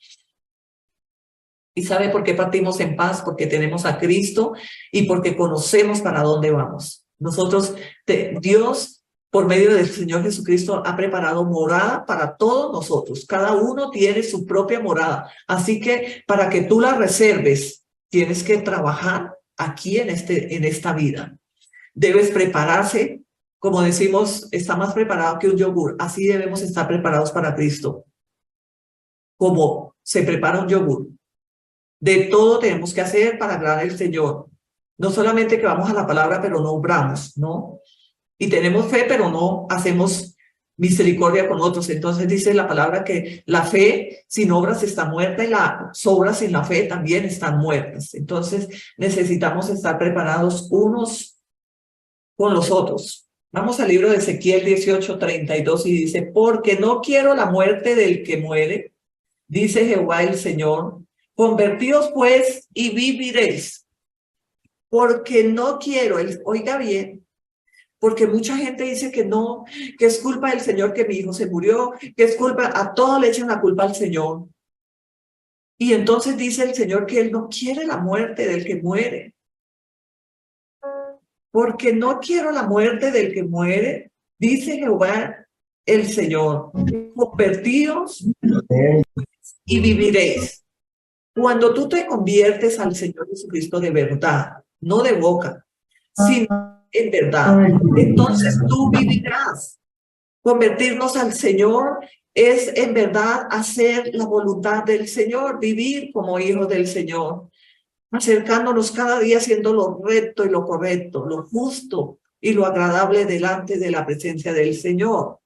¿Y sabe por qué partimos en paz? Porque tenemos a Cristo y porque conocemos para dónde vamos. Dios, por medio del Señor Jesucristo, ha preparado morada para todos nosotros. Cada uno tiene su propia morada. Así que para que tú la reserves, tienes que trabajar aquí en esta vida. Debes prepararse. Como decimos, está más preparado que un yogur. Así debemos estar preparados para Cristo. Como se prepara un yogur. De todo tenemos que hacer para agradar al Señor. No solamente que vamos a la palabra, pero no obramos, ¿no? Y tenemos fe, pero no hacemos misericordia con otros. Entonces dice la palabra que la fe sin obras está muerta y las obras sin la fe también están muertas. Entonces necesitamos estar preparados unos con los otros. Vamos al libro de Ezequiel 18:32 y dice, porque no quiero la muerte del que muere, dice Jehová el Señor, convertíos pues y viviréis, porque no quiero, oiga bien, porque mucha gente dice que no, que es culpa del Señor que mi hijo se murió, que es culpa, a todo le echan la culpa al Señor. Y entonces dice el Señor que Él no quiere la muerte del que muere, porque no quiero la muerte del que muere, dice Jehová el Señor, convertíos y viviréis. Cuando tú te conviertes al Señor Jesucristo de verdad, no de boca, sino en verdad, entonces tú vivirás. Convertirnos al Señor es en verdad hacer la voluntad del Señor, vivir como hijos del Señor, acercándonos cada día haciendo lo recto y lo correcto, lo justo y lo agradable delante de la presencia del Señor.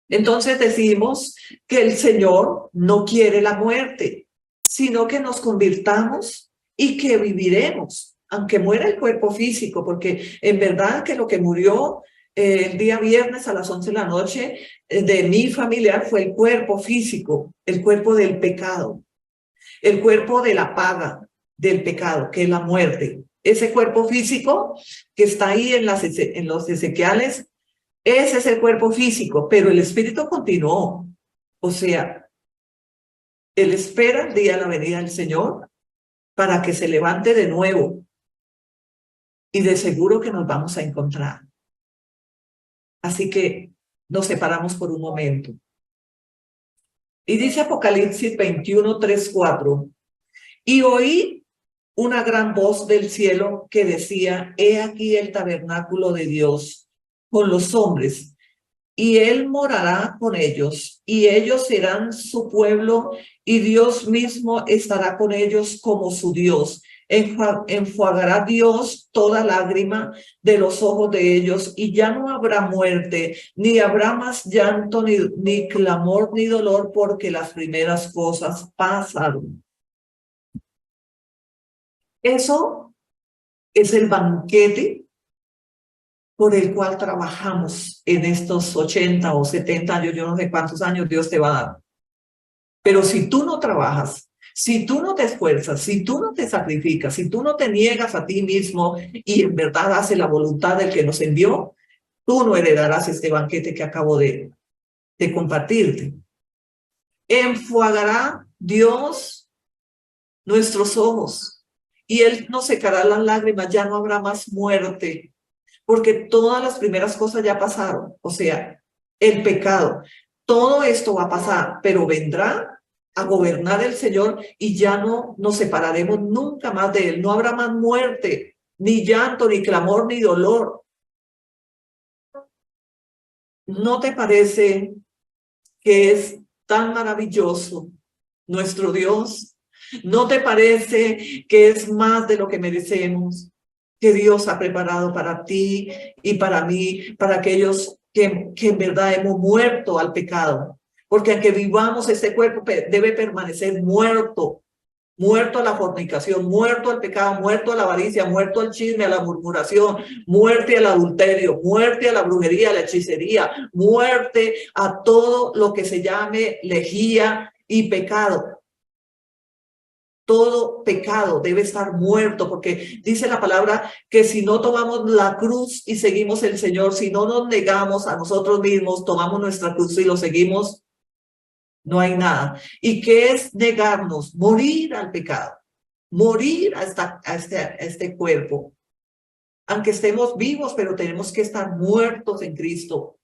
Entonces decimos que el Señor no quiere la muerte, sino que nos convirtamos y que viviremos, aunque muera el cuerpo físico, porque en verdad que lo que murió el día viernes a las 11 de la noche de mi familiar fue el cuerpo físico, el cuerpo del pecado, el cuerpo de la paga del pecado, que es la muerte. Ese cuerpo físico que está ahí en los Ezequiales, ese es el cuerpo físico, pero el espíritu continuó. O sea, él espera el día de la venida del Señor para que se levante de nuevo. Y de seguro que nos vamos a encontrar. Así que nos separamos por un momento. Y dice Apocalipsis 21:3-4. Y oí una gran voz del cielo que decía, he aquí el tabernáculo de Dios con los hombres, y él morará con ellos, y ellos serán su pueblo, y Dios mismo estará con ellos como su Dios. Enjuagará Dios toda lágrima de los ojos de ellos, y ya no habrá muerte, ni habrá más llanto, ni clamor, ni dolor, porque las primeras cosas pasaron. Eso es el banquete por el cual trabajamos en estos 80 o 70 años, yo no sé cuántos años Dios te va a dar. Pero si tú no trabajas, si tú no te esfuerzas, si tú no te sacrificas, si tú no te niegas a ti mismo y en verdad haces la voluntad del que nos envió, tú no heredarás este banquete que acabo de compartirte. Enjuagará Dios nuestros ojos y Él nos secará las lágrimas, ya no habrá más muerte, porque todas las primeras cosas ya pasaron, o sea, el pecado. Todo esto va a pasar, pero vendrá a gobernar el Señor y ya no nos separaremos nunca más de Él. No habrá más muerte, ni llanto, ni clamor, ni dolor. ¿No te parece que es tan maravilloso nuestro Dios? ¿No te parece que es más de lo que merecemos? Que Dios ha preparado para ti y para mí, para aquellos que en verdad hemos muerto al pecado. Porque aunque vivamos, este cuerpo debe permanecer muerto. Muerto a la fornicación, muerto al pecado, muerto a la avaricia, muerto al chisme, a la murmuración, muerte al adulterio, muerte a la brujería, a la hechicería, muerte a todo lo que se llame lejía y pecado. Todo pecado debe estar muerto, porque dice la palabra que si no tomamos la cruz y seguimos el Señor, si no nos negamos a nosotros mismos, tomamos nuestra cruz y lo seguimos, no hay nada. ¿Y qué es negarnos? Morir al pecado, morir a este cuerpo. Aunque estemos vivos, pero tenemos que estar muertos en Cristo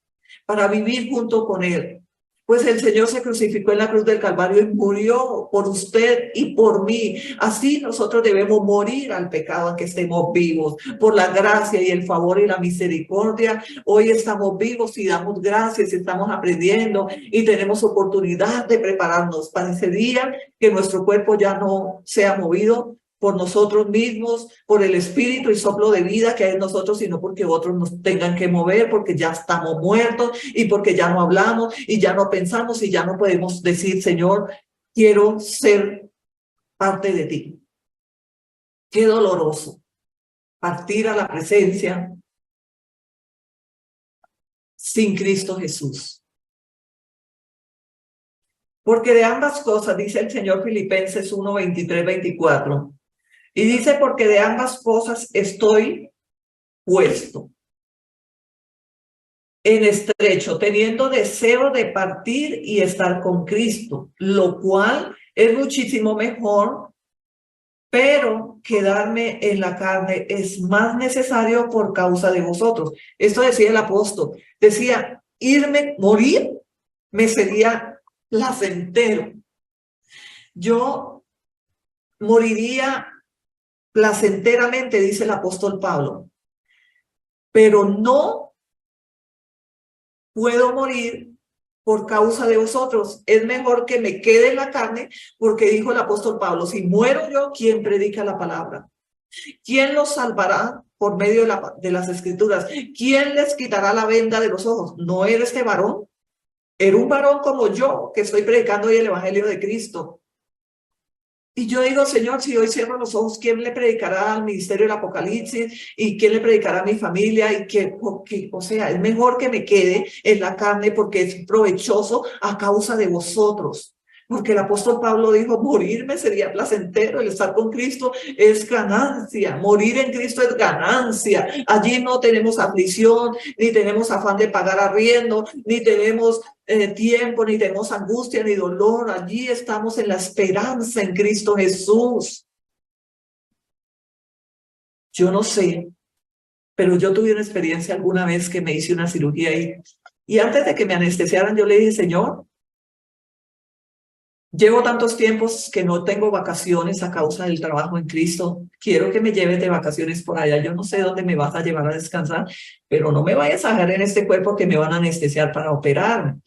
para vivir junto con Él. Pues el Señor se crucificó en la cruz del Calvario y murió por usted y por mí. Así nosotros debemos morir al pecado aunque estemos vivos. Por la gracia y el favor y la misericordia, hoy estamos vivos y damos gracias y estamos aprendiendo y tenemos oportunidad de prepararnos para ese día que nuestro cuerpo ya no sea movido por nosotros mismos, por el espíritu y soplo de vida que hay en nosotros, sino porque otros nos tengan que mover, porque ya estamos muertos y porque ya no hablamos y ya no pensamos y ya no podemos decir, Señor, quiero ser parte de ti. Qué doloroso partir a la presencia sin Cristo Jesús. Porque de ambas cosas, dice el Señor Filipenses 1, 23, 24, y dice, porque de ambas cosas estoy puesto en estrecho, teniendo deseo de partir y estar con Cristo, lo cual es muchísimo mejor, pero quedarme en la carne es más necesario por causa de vosotros. Esto decía el apóstol, decía, morir, me sería placentero. Yo moriría placenteramente, dice el apóstol Pablo, pero no puedo morir por causa de vosotros. Es mejor que me quede en la carne, porque dijo el apóstol Pablo, si muero yo, ¿quién predica la palabra? ¿Quién los salvará por medio de las escrituras? ¿Quién les quitará la venda de los ojos? ¿No era este varón? Era un varón como yo, que estoy predicando hoy el evangelio de Cristo. Y yo digo, Señor, si hoy cierro los ojos, ¿quién le predicará al ministerio del Apocalipsis? ¿Y quién le predicará a mi familia? O sea, es mejor que me quede en la carne porque es provechoso a causa de vosotros. Porque el apóstol Pablo dijo, morirme sería placentero, el estar con Cristo es ganancia, morir en Cristo es ganancia. Allí no tenemos aflicción, ni tenemos afán de pagar arriendo, ni tenemos tiempo, ni tenemos angustia, ni dolor. Allí estamos en la esperanza en Cristo Jesús. Yo no sé, pero yo tuve una experiencia alguna vez que me hice una cirugía y antes de que me anestesiaran yo le dije, Señor, llevo tantos tiempos que no tengo vacaciones a causa del trabajo en Cristo. Quiero que me lleves de vacaciones por allá. Yo no sé dónde me vas a llevar a descansar, pero no me vayas a dejar en este cuerpo que me van a anestesiar para operarme.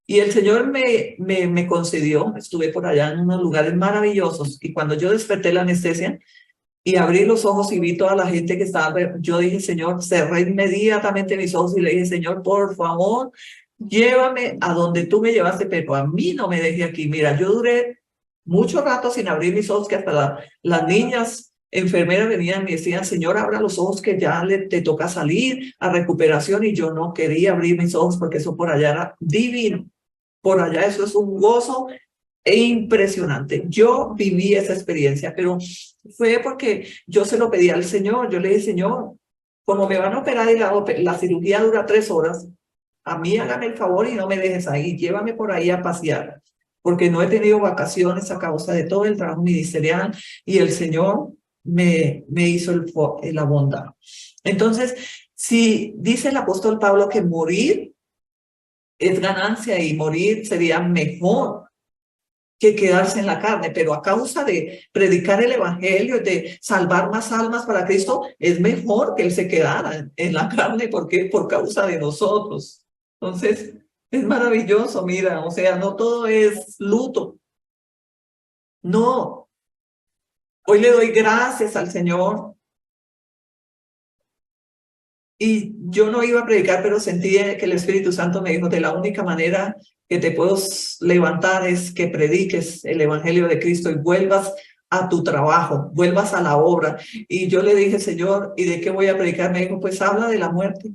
Y el Señor me concedió, estuve por allá en unos lugares maravillosos y cuando yo desperté la anestesia y abrí los ojos y vi toda la gente que estaba, yo dije, Señor, cerré inmediatamente mis ojos y le dije, Señor, por favor, llévame a donde tú me llevaste, pero a mí no me deje aquí. Mira, yo duré mucho rato sin abrir mis ojos, que hasta las niñas enfermeras venían y me decían, señor, abra los ojos que ya te toca salir a recuperación, y yo no quería abrir mis ojos porque eso por allá era divino. Por allá eso es un gozo impresionante. Yo viví esa experiencia, pero fue porque yo se lo pedí al Señor. Yo le dije, Señor, como me van a operar y la cirugía dura 3 horas, a mí hágame el favor y no me dejes ahí, llévame por ahí a pasear, porque no he tenido vacaciones a causa de todo el trabajo ministerial, y el Señor me hizo la bondad. Entonces, si dice el apóstol Pablo que morir es ganancia y morir sería mejor que quedarse en la carne, pero a causa de predicar el evangelio y de salvar más almas para Cristo, es mejor que él se quedara en la carne, porque por causa de nosotros. Entonces, es maravilloso, mira, o sea, no todo es luto. No, hoy le doy gracias al Señor. Y yo no iba a predicar, pero sentí que el Espíritu Santo me dijo, de la única manera que te puedo levantar es que prediques el Evangelio de Cristo y vuelvas a tu trabajo, vuelvas a la obra. Y yo le dije, Señor, ¿y de qué voy a predicar? Me dijo, pues habla de la muerte,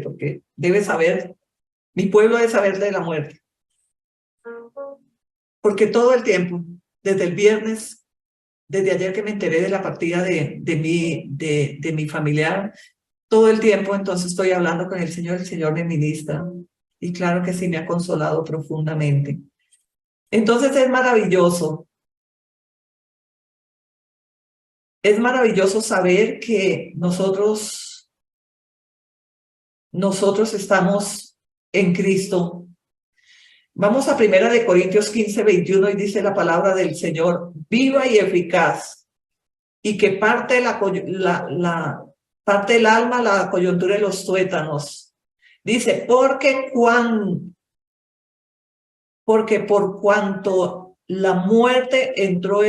porque debes saber, mi pueblo debe saber de la muerte. Porque todo el tiempo, desde el viernes, desde ayer que me enteré de la partida de mi familiar, todo el tiempo entonces estoy hablando con el Señor me ministra, y claro que sí me ha consolado profundamente. Entonces es maravilloso saber que nosotros estamos en Cristo. Vamos a 1 Corintios 15:21, y dice la palabra del Señor, viva y eficaz, y que parte el alma la coyuntura de los tuétanos. Dice, porque por cuanto la muerte entró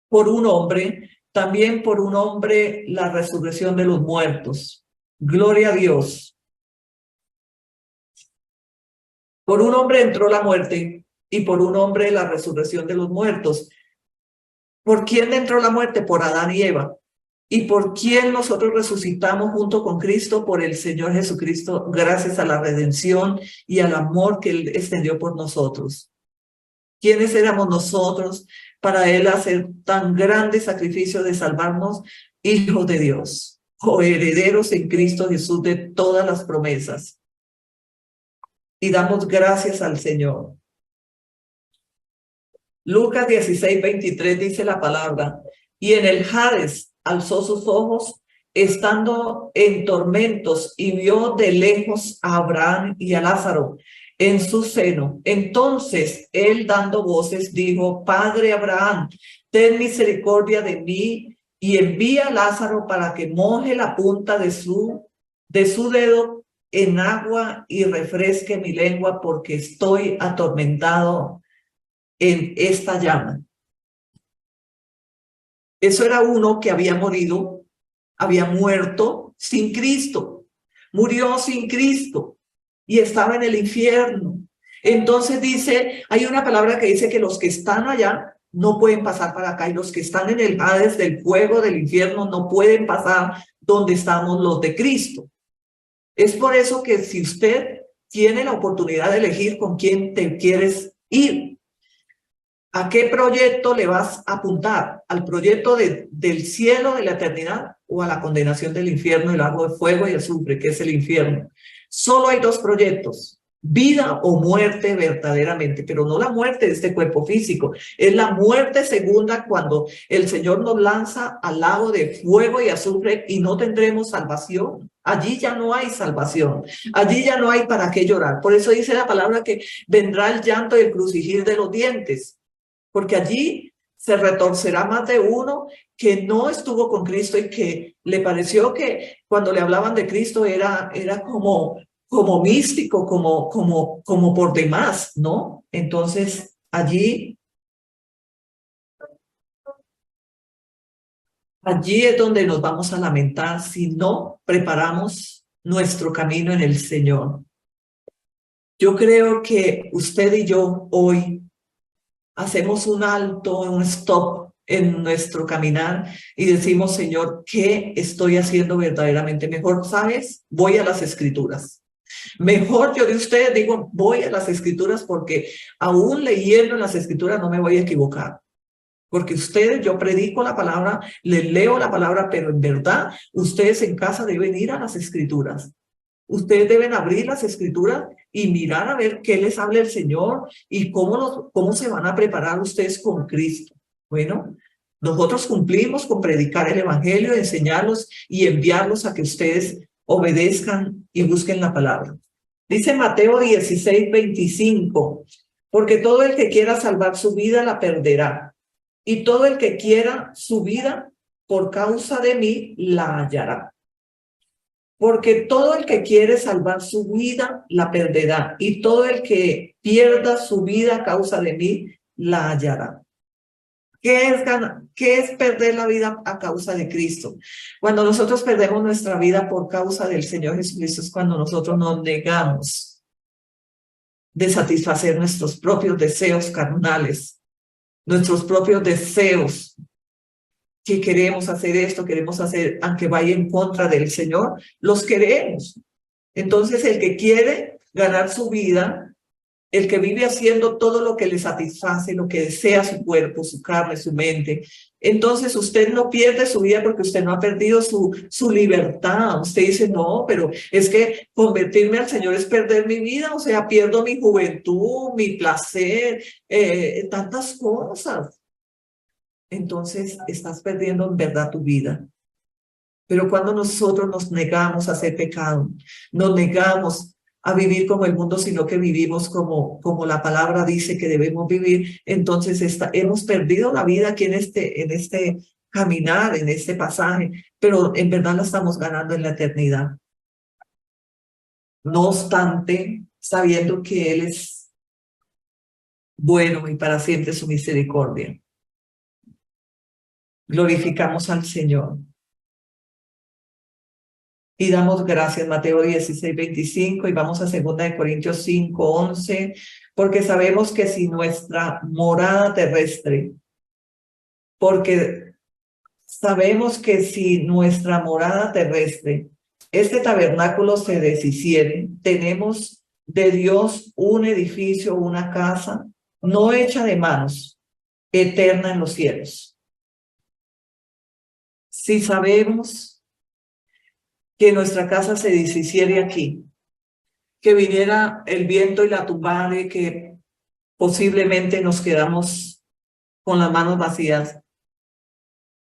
por un hombre, también por un hombre la resurrección de los muertos. Gloria a Dios. Por un hombre entró la muerte, y por un hombre la resurrección de los muertos. ¿Por quién entró la muerte? Por Adán y Eva. ¿Y por quién nosotros resucitamos junto con Cristo? Por el Señor Jesucristo, gracias a la redención y al amor que Él extendió por nosotros. ¿Quiénes éramos nosotros para Él hacer tan grande sacrificio de salvarnos? Hijos de Dios, coherederos en Cristo Jesús de todas las promesas. Y damos gracias al Señor. Lucas 16:23 dice la palabra, y en el Hades alzó sus ojos, estando en tormentos, y vio de lejos a Abraham y a Lázaro en su seno. Entonces él, dando voces, dijo, Padre Abraham, ten misericordia de mí, y envía a Lázaro para que moje la punta de su dedo en agua y refresque mi lengua, porque estoy atormentado en esta llama. Eso era uno que había muerto sin Cristo, murió sin Cristo y estaba en el infierno. Entonces dice, hay una palabra que dice que los que están allá no pueden pasar para acá, y los que están en el Hades del fuego del infierno no pueden pasar donde estamos los de Cristo. Es por eso que si usted tiene la oportunidad de elegir con quién te quieres ir, ¿a qué proyecto le vas a apuntar? ¿Al proyecto del cielo, de la eternidad, o a la condenación del infierno, el lago de fuego y azufre, que es el infierno? Solo hay dos proyectos, vida o muerte verdaderamente, pero no la muerte de este cuerpo físico, es la muerte segunda, cuando el Señor nos lanza al lago de fuego y azufre y no tendremos salvación. Allí ya no hay salvación, allí ya no hay para qué llorar. Por eso dice la palabra que vendrá el llanto y el crujir de los dientes, porque allí se retorcerá más de uno que no estuvo con Cristo y que le pareció que cuando le hablaban de Cristo era como místico, como por demás, ¿no? Entonces allí es donde nos vamos a lamentar si no preparamos nuestro camino en el Señor. Yo creo que usted y yo hoy hacemos un alto, un stop en nuestro caminar y decimos, Señor, ¿qué estoy haciendo verdaderamente mejor? ¿Sabes? Voy a las Escrituras. Mejor yo de ustedes digo, voy a las Escrituras porque aún leyendo las Escrituras no me voy a equivocar. Porque ustedes, yo predico la palabra, les leo la palabra, pero en verdad ustedes en casa deben ir a las Escrituras. Ustedes deben abrir las Escrituras y mirar a ver qué les habla el Señor y cómo se van a preparar ustedes con Cristo. Bueno, nosotros cumplimos con predicar el Evangelio, enseñarlos y enviarlos a que ustedes obedezcan y busquen la palabra. Dice Mateo 16:25, porque todo el que quiera salvar su vida la perderá, y todo el que quiera su vida por causa de mí la hallará. Porque todo el que quiere salvar su vida la perderá, y todo el que pierda su vida a causa de mí la hallará. ¿Qué es perder la vida a causa de Cristo? Cuando nosotros perdemos nuestra vida por causa del Señor Jesucristo es cuando nosotros nos negamos de satisfacer nuestros propios deseos carnales, nuestros propios deseos que queremos hacer esto, queremos hacer, aunque vaya en contra del Señor, los queremos. Entonces, el que quiere ganar su vida, el que vive haciendo todo lo que le satisface, lo que desea su cuerpo, su carne, su mente, entonces usted no pierde su vida porque usted no ha perdido su libertad. Usted dice, no, pero es que convertirme al Señor es perder mi vida, o sea, pierdo mi juventud, mi placer, tantas cosas. Entonces estás perdiendo en verdad tu vida. Pero cuando nosotros nos negamos a hacer pecado, nos negamos a vivir como el mundo, sino que vivimos como la palabra dice que debemos vivir, entonces hemos perdido la vida aquí en este caminar, en este pasaje, pero en verdad la estamos ganando en la eternidad. No obstante, sabiendo que Él es bueno y para siempre su misericordia. Glorificamos al Señor. Y damos gracias, Mateo 16:25, y vamos a 2 Corintios 5:11, porque sabemos que si nuestra morada terrestre, porque sabemos que si nuestra morada terrestre, este tabernáculo se deshiciere, tenemos de Dios un edificio, una casa, no hecha de manos, eterna en los cielos. Si sabemos que nuestra casa se deshiciere aquí, que viniera el viento y la tumbara, que posiblemente nos quedamos con las manos vacías,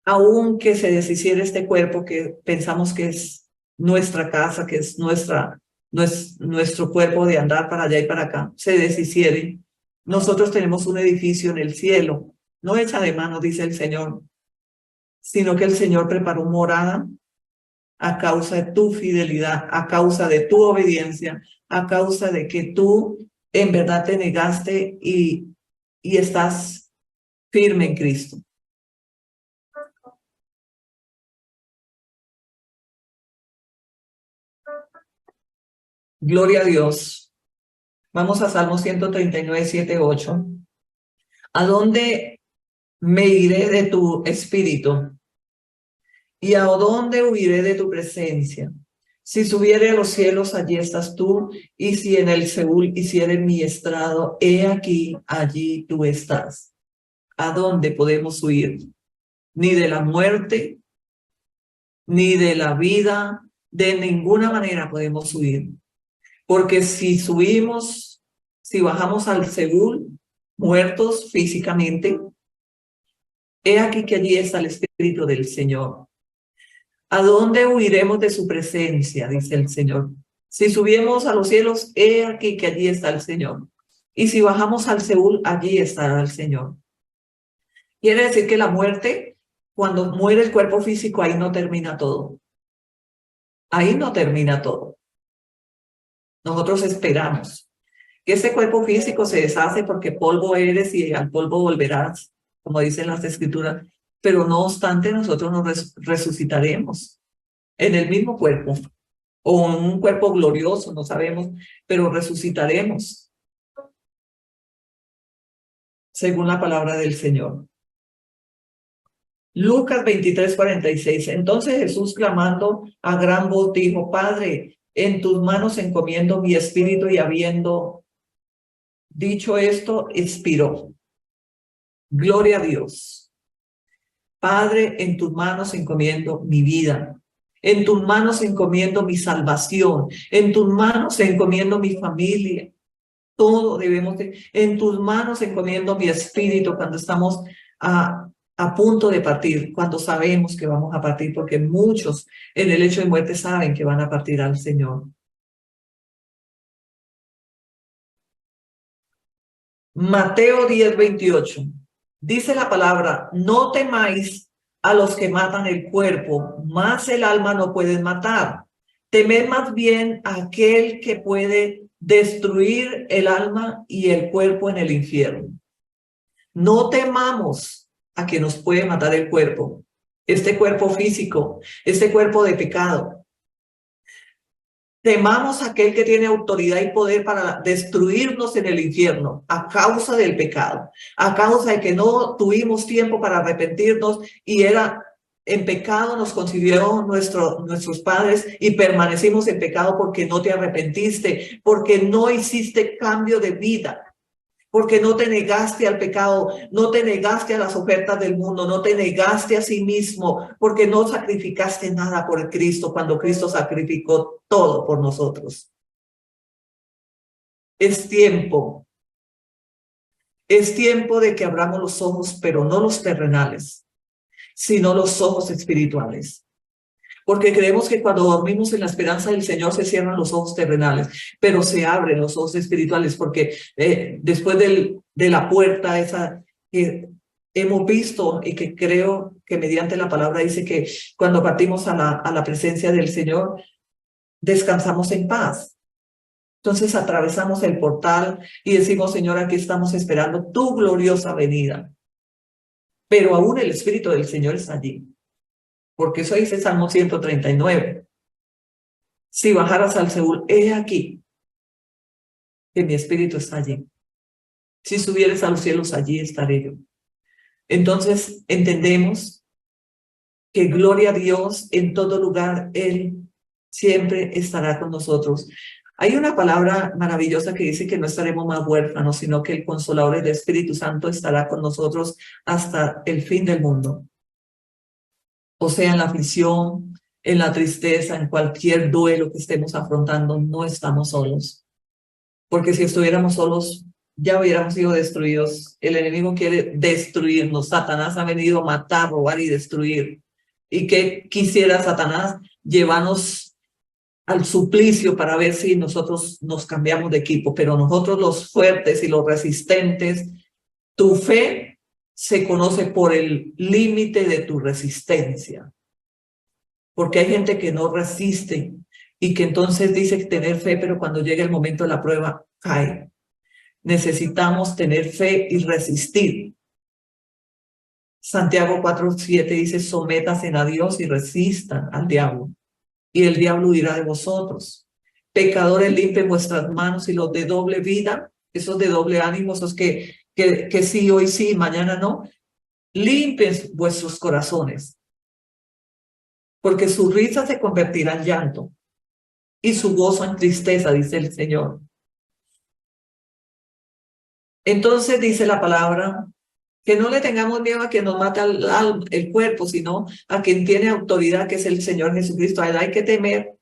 aunque se deshiciera este cuerpo que pensamos que es nuestra casa, que es nuestro cuerpo de andar para allá y para acá, se deshiciere, nosotros tenemos un edificio en el cielo, no hecha de manos, dice el Señor, sino que el Señor preparó morada a causa de tu fidelidad, a causa de tu obediencia, a causa de que tú en verdad te negaste y estás firme en Cristo. Gloria a Dios. Vamos a Salmo 139, 7, 8. ¿A dónde me iré de tu espíritu? ¿Y a dónde huiré de tu presencia? Si subiere a los cielos, allí estás tú, y si en el Seúl hiciere mi estrado, he aquí, allí tú estás. ¿A dónde podemos huir? Ni de la muerte, ni de la vida, de ninguna manera podemos huir. Porque si subimos, si bajamos al Seúl, muertos físicamente, he aquí que allí está el Espíritu del Señor. ¿A dónde huiremos de su presencia? Dice el Señor. Si subimos a los cielos, he aquí que allí está el Señor. Y si bajamos al Seúl, allí estará el Señor. Quiere decir que la muerte, cuando muere el cuerpo físico, ahí no termina todo. Ahí no termina todo. Nosotros esperamos que ese cuerpo físico se deshace porque polvo eres y al polvo volverás, como dicen las Escrituras. Pero no obstante, nosotros nos resucitaremos en el mismo cuerpo o en un cuerpo glorioso, no sabemos, pero resucitaremos según la palabra del Señor. Lucas 23:46. Entonces Jesús, clamando a gran voz, dijo: Padre, en tus manos encomiendo mi espíritu. Y habiendo dicho esto, expiró. Gloria a Dios. Padre, en tus manos encomiendo mi vida. En tus manos encomiendo mi salvación. En tus manos encomiendo mi familia. Todo debemos de... En tus manos encomiendo mi espíritu cuando estamos a punto de partir, cuando sabemos que vamos a partir, porque muchos en el hecho de muerte saben que van a partir al Señor. Mateo 10:28. Dice la palabra: no temáis a los que matan el cuerpo, mas el alma no pueden matar. Temed más bien a aquel que puede destruir el alma y el cuerpo en el infierno. No temamos a que nos puede matar el cuerpo, este cuerpo físico, este cuerpo de pecado. Temamos a aquel que tiene autoridad y poder para destruirnos en el infierno a causa del pecado, a causa de que no tuvimos tiempo para arrepentirnos y en pecado nos concibieron nuestros padres y permanecimos en pecado porque no te arrepentiste, porque no hiciste cambio de vida, porque no te negaste al pecado, no te negaste a las ofertas del mundo, no te negaste a sí mismo, porque no sacrificaste nada por Cristo cuando Cristo sacrificó todo por nosotros. Es tiempo de que abramos los ojos, pero no los terrenales, sino los ojos espirituales. Porque creemos que cuando dormimos en la esperanza del Señor se cierran los ojos terrenales, pero se abren los ojos espirituales, porque después de la puerta esa que hemos visto y que creo que mediante la palabra dice que cuando partimos a la presencia del Señor, descansamos en paz. Entonces atravesamos el portal y decimos: Señor, aquí estamos esperando tu gloriosa venida. Pero aún el Espíritu del Señor está allí. Porque eso dice Salmo 139. Si bajaras al Seúl, he aquí que mi espíritu está allí. Si subieres a los cielos, allí estaré yo. Entonces entendemos que gloria a Dios en todo lugar, Él siempre estará con nosotros. Hay una palabra maravillosa que dice que no estaremos más huérfanos, sino que el Consolador, el Espíritu Santo, estará con nosotros hasta el fin del mundo. O sea, en la aflicción, en la tristeza, en cualquier duelo que estemos afrontando, no estamos solos. Porque si estuviéramos solos, ya hubiéramos sido destruidos. El enemigo quiere destruirnos. Satanás ha venido a matar, robar y destruir. ¿Y qué quisiera Satanás? Llevarnos al suplicio para ver si nosotros nos cambiamos de equipo. Pero nosotros, los fuertes y los resistentes, tu fe se conoce por el límite de tu resistencia. Porque hay gente que no resiste y que entonces dice tener fe, pero cuando llega el momento de la prueba, cae. Necesitamos tener fe y resistir. Santiago 4:7 dice: sométanse a Dios y resistan al diablo, y el diablo huirá de vosotros. Pecadores, limpien vuestras manos, y los de doble vida, esos de doble ánimo, esos que sí, hoy sí, mañana no, limpien vuestros corazones, porque su risa se convertirá en llanto y su gozo en tristeza, dice el Señor. Entonces dice la palabra que no le tengamos miedo a que nos mate el cuerpo, sino a quien tiene autoridad, que es el Señor Jesucristo. A él hay que temer,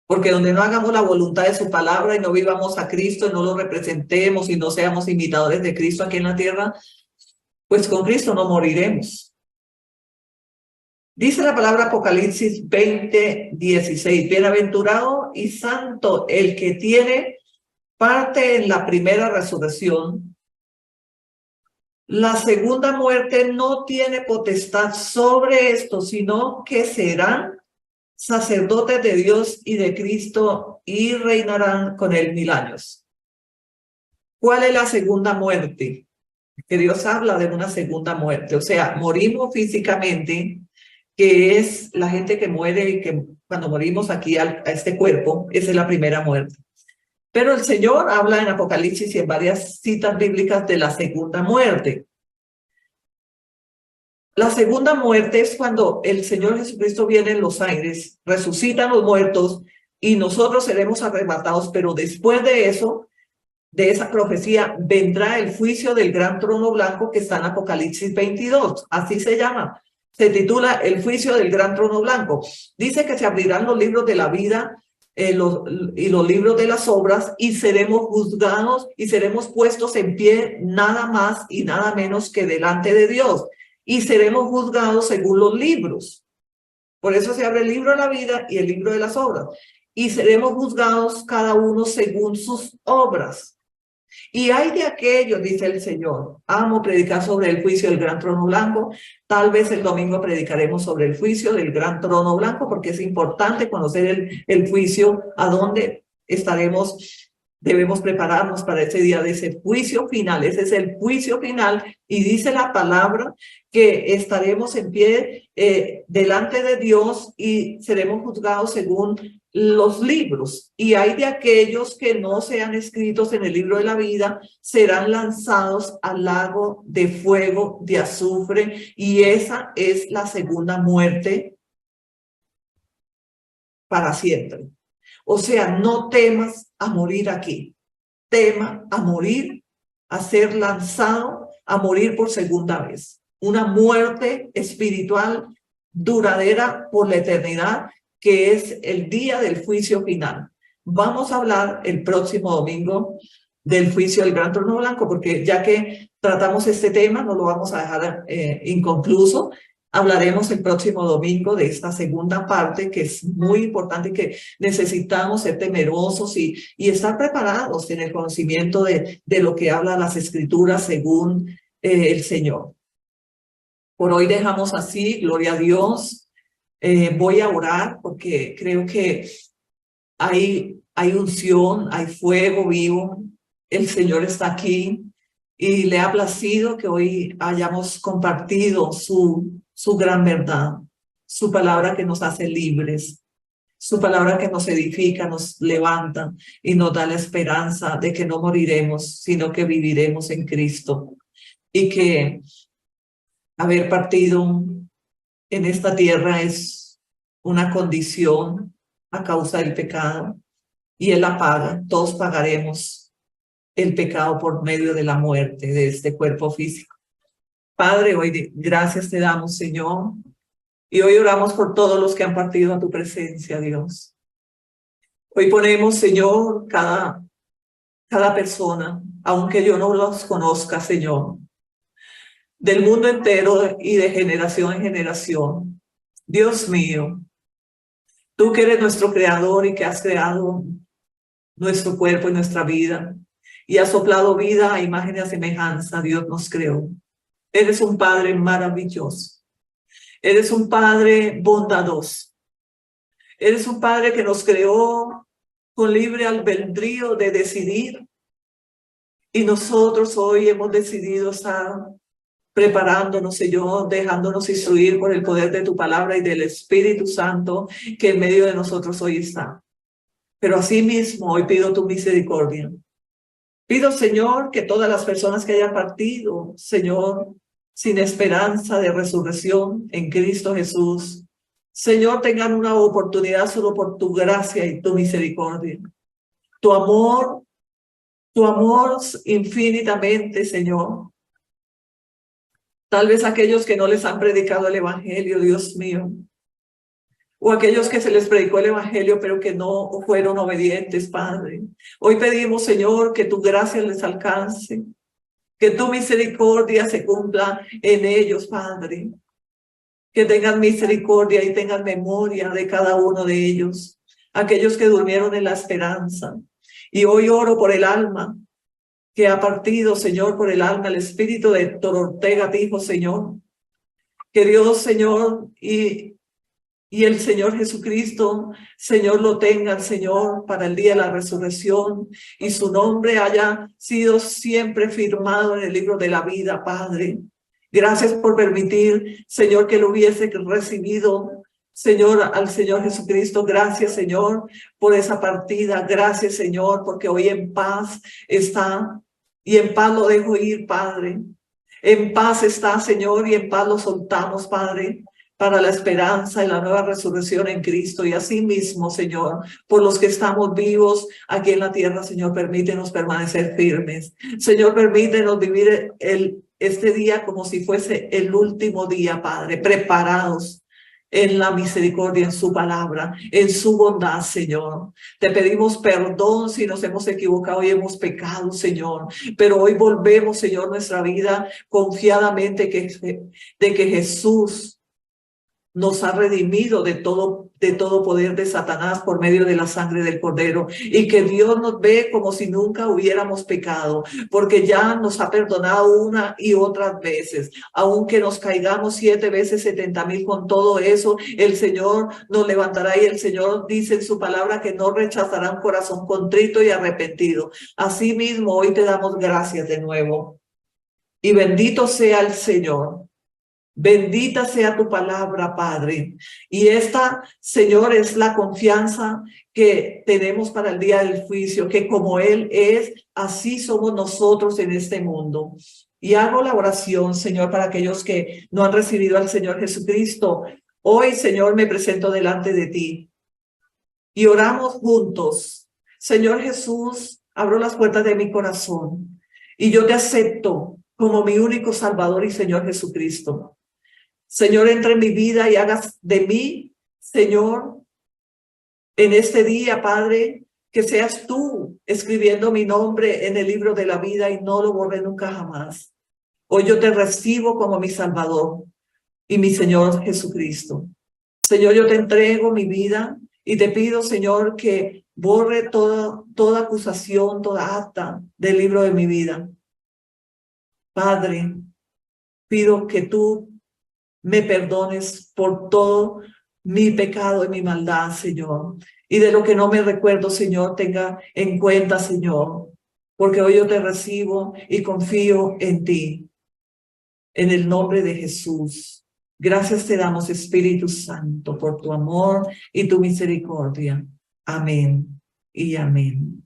porque donde no hagamos la voluntad de su palabra y no vivamos a Cristo y no lo representemos y no seamos imitadores de Cristo aquí en la tierra, pues con Cristo no moriremos. Dice la palabra Apocalipsis 20:16: bienaventurado y santo el que tiene parte en la primera resurrección. La segunda muerte no tiene potestad sobre esto, sino que serán sacerdotes de Dios y de Cristo y reinarán con él 1000 años. ¿Cuál es la segunda muerte? Que Dios habla de una segunda muerte. O sea, morimos físicamente, que es la gente que muere y que cuando morimos aquí a este cuerpo, esa es la primera muerte. Pero el Señor habla en Apocalipsis y en varias citas bíblicas de la segunda muerte. La segunda muerte es cuando el Señor Jesucristo viene en los aires, resucitan los muertos y nosotros seremos arrebatados, pero después de eso, de esa profecía, vendrá el juicio del gran trono blanco que está en Apocalipsis 22, así se llama. Se titula El juicio del gran trono blanco. Dice que se abrirán los libros de la vida y los libros de las obras y seremos juzgados y seremos puestos en pie nada más y nada menos que delante de Dios. Y seremos juzgados según los libros. Por eso se abre el libro de la vida y el libro de las obras. Y seremos juzgados cada uno según sus obras. Y hay de aquellos, dice el Señor, amo predicar sobre el juicio del gran trono blanco. Tal vez el domingo predicaremos sobre el juicio del gran trono blanco, porque es importante conocer el juicio, a dónde estaremos. Debemos prepararnos para ese día de ese juicio final. Ese es el juicio final y dice la palabra que estaremos en pie delante de Dios y seremos juzgados según los libros. Y hay de aquellos que no sean escritos en el libro de la vida, serán lanzados al lago de fuego, de azufre, y esa es la segunda muerte para siempre. O sea, no temas a morir aquí, tema a morir, a ser lanzado, a morir por segunda vez. Una muerte espiritual duradera por la eternidad, que es el día del juicio final. Vamos a hablar el próximo domingo del juicio del gran trono blanco, porque ya que tratamos este tema, no lo vamos a dejar inconcluso. Hablaremos el próximo domingo de esta segunda parte, que es muy importante y que necesitamos ser temerosos y estar preparados en el conocimiento de lo que hablan las Escrituras según el Señor. Por hoy dejamos así, gloria a Dios. Voy a orar porque creo que hay unción, hay fuego vivo. El Señor está aquí y le ha placido que hoy hayamos compartido su gran verdad, su palabra que nos hace libres, su palabra que nos edifica, nos levanta y nos da la esperanza de que no moriremos, sino que viviremos en Cristo. Y que haber partido en esta tierra es una condición a causa del pecado y Él la paga. Todos pagaremos el pecado por medio de la muerte de este cuerpo físico. Padre, hoy gracias te damos, Señor, y hoy oramos por todos los que han partido a tu presencia, Dios. Hoy ponemos, Señor, cada persona, aunque yo no los conozca, Señor, del mundo entero y de generación en generación. Dios mío, tú que eres nuestro creador y que has creado nuestro cuerpo y nuestra vida, y has soplado vida a imagen y a semejanza, Dios nos creó. Eres un Padre maravilloso. Eres un Padre bondadoso. Eres un Padre que nos creó con libre albedrío de decidir. Y nosotros hoy hemos decidido estar preparándonos, Señor, dejándonos instruir por el poder de tu palabra y del Espíritu Santo que en medio de nosotros hoy está. Pero asimismo hoy pido tu misericordia. Pido, Señor, que todas las personas que hayan partido, Señor, sin esperanza de resurrección en Cristo Jesús, Señor, tengan una oportunidad solo por tu gracia y tu misericordia. Tu amor infinitamente, Señor. Tal vez aquellos que no les han predicado el Evangelio, Dios mío, o aquellos que se les predicó el Evangelio, pero que no fueron obedientes, Padre. Hoy pedimos, Señor, que tu gracia les alcance, que tu misericordia se cumpla en ellos, Padre. Que tengan misericordia y tengan memoria de cada uno de ellos, aquellos que durmieron en la esperanza. Y hoy oro por el alma que ha partido, Señor, por el alma, el espíritu de Héctor Ortega, Hijo, Señor. Que Dios, Señor, y el Señor Jesucristo, Señor, lo tengan, Señor, para el día de la resurrección y su nombre haya sido siempre firmado en el libro de la vida, Padre. Gracias por permitir, Señor, que lo hubiese recibido, Señor, al Señor Jesucristo. Gracias, Señor, por esa partida. Gracias, Señor, porque hoy en paz está y en paz lo dejo ir, Padre. En paz está, Señor, y en paz lo soltamos, Padre, para la esperanza y la nueva resurrección en Cristo. Y así mismo, Señor, por los que estamos vivos aquí en la tierra, Señor, permítenos permanecer firmes. Señor, permítenos vivir este día como si fuese el último día, Padre, preparados en la misericordia, en su palabra, en su bondad, Señor. Te pedimos perdón si nos hemos equivocado y hemos pecado, Señor, pero hoy volvemos, Señor, nuestra vida confiadamente de que Jesús nos ha redimido de todo poder de Satanás por medio de la sangre del Cordero, y que Dios nos ve como si nunca hubiéramos pecado, porque ya nos ha perdonado una y otras veces. Aunque nos caigamos 7 veces 70,000, con todo eso, el Señor nos levantará, y el Señor dice en su palabra que no rechazará un corazón contrito y arrepentido. Asimismo, hoy te damos gracias de nuevo, y bendito sea el Señor. Bendita sea tu palabra, Padre. Y esta, Señor, es la confianza que tenemos para el día del juicio, que como Él es, así somos nosotros en este mundo. Y hago la oración, Señor, para aquellos que no han recibido al Señor Jesucristo. Hoy, Señor, me presento delante de ti y oramos juntos. Señor Jesús, abro las puertas de mi corazón y yo te acepto como mi único Salvador y Señor Jesucristo. Señor, entra en mi vida y hagas de mí, Señor, en este día, Padre, que seas tú escribiendo mi nombre en el libro de la vida y no lo borré nunca jamás. Hoy yo te recibo como mi Salvador y mi Señor Jesucristo. Señor, yo te entrego mi vida y te pido, Señor, que borre toda acusación, toda acta del libro de mi vida. Padre, pido que tú me perdones por todo mi pecado y mi maldad, Señor. Y de lo que no me recuerdo, Señor, tenga en cuenta, Señor, porque hoy yo te recibo y confío en ti, en el nombre de Jesús. Gracias te damos, Espíritu Santo, por tu amor y tu misericordia. Amén y amén.